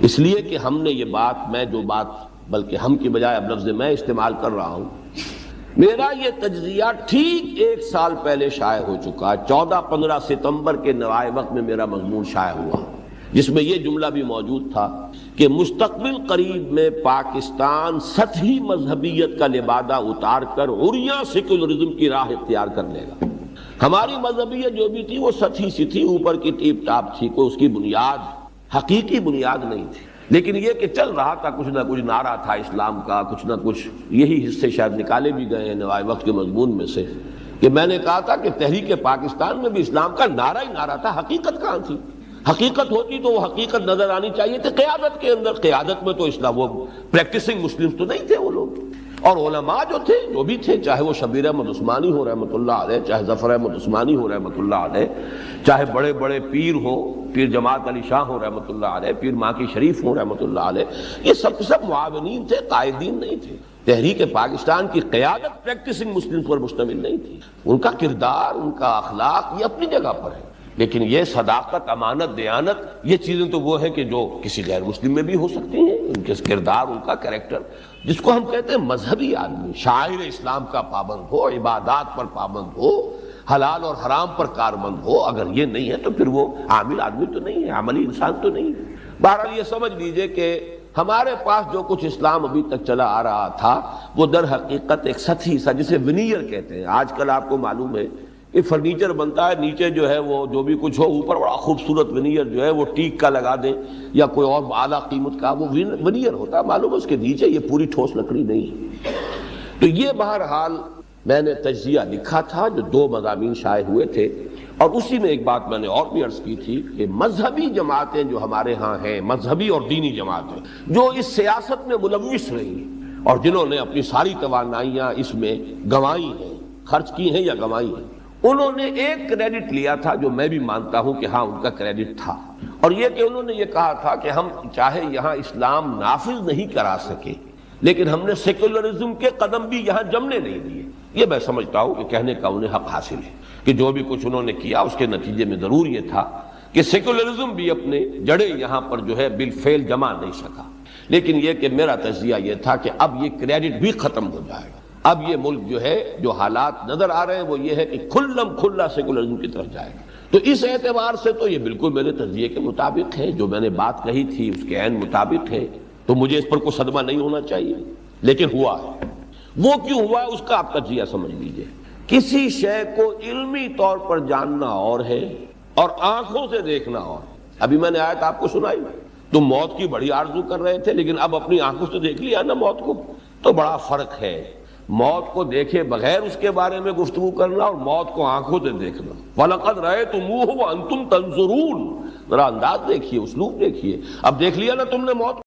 اس لیے کہ ہم نے یہ بات، میں جو بات بلکہ ہم کی بجائے اب لفظ میں استعمال کر رہا ہوں، میرا یہ تجزیہ ٹھیک 1 سال پہلے شائع ہو چکا ہے۔ 14-15 ستمبر کے نوائے وقت میں میرا مضمون شائع ہوا، جس میں یہ جملہ بھی موجود تھا کہ مستقبل قریب میں پاکستان سطحی مذہبیت کا لبادہ اتار کر عریاں سیکولرزم کی راہ اختیار کر لے گا۔ ہماری مذہبیت جو بھی تھی وہ سطحی سی تھی، اوپر کی ٹیپ ٹاپ تھی، کوئی اس کی بنیاد حقیقی بنیاد نہیں تھی، لیکن یہ کہ چل رہا تھا، کچھ نہ کچھ نعرہ تھا اسلام کا، کچھ نہ کچھ یہی حصے شاید نکالے بھی گئے ہیں نوائے وقت کے مضمون میں سے، کہ میں نے کہا تھا کہ تحریک پاکستان میں بھی اسلام کا نعرہ ہی نعرہ تھا، حقیقت کہاں تھی؟ حقیقت ہوتی تو وہ حقیقت نظر آنی چاہیے تھی قیادت کے اندر۔ قیادت میں تو اسلام، وہ پریکٹسنگ مسلم تو نہیں تھے وہ لوگ، اور علماء جو تھے جو بھی تھے، چاہے وہ شبیر احمد عثمانی ہو رحمۃ اللہ علیہ، چاہے ظفر احمد عثمانی ہو رحمۃ اللہ علیہ، چاہے بڑے بڑے پیر ہو، پیر جماعت علی شاہ ہو رحمۃ اللہ علیہ، پیر ماکی شریف ہو رحمۃ اللہ علیہ، یہ سب معاونین تھے، قائدین نہیں تھے۔ تحریک پاکستان کی قیادت پریکٹسنگ مسلم پر مشتمل نہیں تھی، ان کا کردار، ان کا اخلاق یہ اپنی جگہ پر ہے، لیکن یہ صداقت، امانت، دیانت، یہ چیزیں تو وہ ہیں کہ جو کسی غیر مسلم میں بھی ہو سکتی ہیں، ان کے کردار، ان کا کریکٹر، جس کو ہم کہتے ہیں مذہبی آدمی، شاعر اسلام کا پابند ہو، عبادات پر پابند ہو، حلال اور حرام پر کارمند ہو، اگر یہ نہیں ہے تو پھر وہ عامل آدمی تو نہیں ہے، عملی انسان تو نہیں ہے۔ بہرحال یہ سمجھ لیجئے کہ ہمارے پاس جو کچھ اسلام ابھی تک چلا آ رہا تھا وہ در حقیقت ایک سطحی سا، جسے ونیئر کہتے ہیں، آج کل آپ کو معلوم ہے کہ فرنیچر بنتا ہے، نیچے جو ہے وہ جو بھی کچھ ہو، اوپر بڑا خوبصورت ونیئر جو ہے وہ ٹیک کا لگا دیں یا کوئی اور اعلیٰ قیمت کا، وہ ونیئر ہوتا ہے، معلوم ہے اس کے نیچے یہ پوری ٹھوس لکڑی نہیں ہے۔ تو یہ بہرحال میں نے تجزیہ لکھا تھا جو 2 مضامین شائع ہوئے تھے، اور اسی میں ایک بات میں نے اور بھی عرض کی تھی کہ مذہبی جماعتیں جو ہمارے ہاں ہیں، مذہبی اور دینی جماعتیں جو اس سیاست میں ملوث رہی ہیں اور جنہوں نے اپنی ساری توانائیاں اس میں گنوائی ہیں، خرچ کی ہیں یا گنوائی ہیں، انہوں نے ایک کریڈٹ لیا تھا جو میں بھی مانتا ہوں کہ ہاں ان کا کریڈٹ تھا، اور یہ کہ انہوں نے یہ کہا تھا کہ ہم چاہے یہاں اسلام نافذ نہیں کرا سکے لیکن ہم نے سیکولرزم کے قدم بھی یہاں جمنے نہیں دیے۔ یہ میں سمجھتا ہوں کہ کہنے کا انہیں حق حاصل ہے کہ جو بھی کچھ انہوں نے کیا اس کے نتیجے میں ضرور یہ تھا کہ سیکولرزم بھی اپنے جڑیں یہاں پر جو ہے بالفعل جما نہیں سکا، لیکن یہ کہ میرا تجزیہ یہ تھا کہ اب یہ کریڈٹ بھی ختم ہو جائے گا۔ اب یہ ملک جو ہے، جو حالات نظر آ رہے ہیں وہ یہ ہے کہ کھلم کھلا سیکولرزم کی طرف جائے گا۔ تو اس اعتبار سے تو یہ بالکل میرے تجزیے کے مطابق ہے، جو میں نے بات کہی تھی اس کے عین مطابق ہے، تو مجھے اس پر کوئی صدمہ نہیں ہونا چاہیے، لیکن ہوا ہے۔ وہ کیوں ہوا ہے اس کا آپ تجزیہ سمجھ لیجئے۔ کسی شے کو علمی طور پر جاننا اور ہے اور آنکھوں سے دیکھنا اور ہے۔ ابھی میں نے آیت آپ کو سنائی، تم موت کی بڑی آرزو کر رہے تھے لیکن اب اپنی آنکھوں سے دیکھ لیا نا موت کو، تو بڑا فرق ہے موت کو دیکھے بغیر اس کے بارے میں گفتگو کرنا اور موت کو آنکھوں سے دیکھنا۔ وَلَقَدْ رَأَيْتُمُوهُ وَأَنْتُمْ تَنظُرُونَ، ذرا انداز دیکھیے، اسلوب دیکھیے، اب دیکھ لیا نا تم نے موت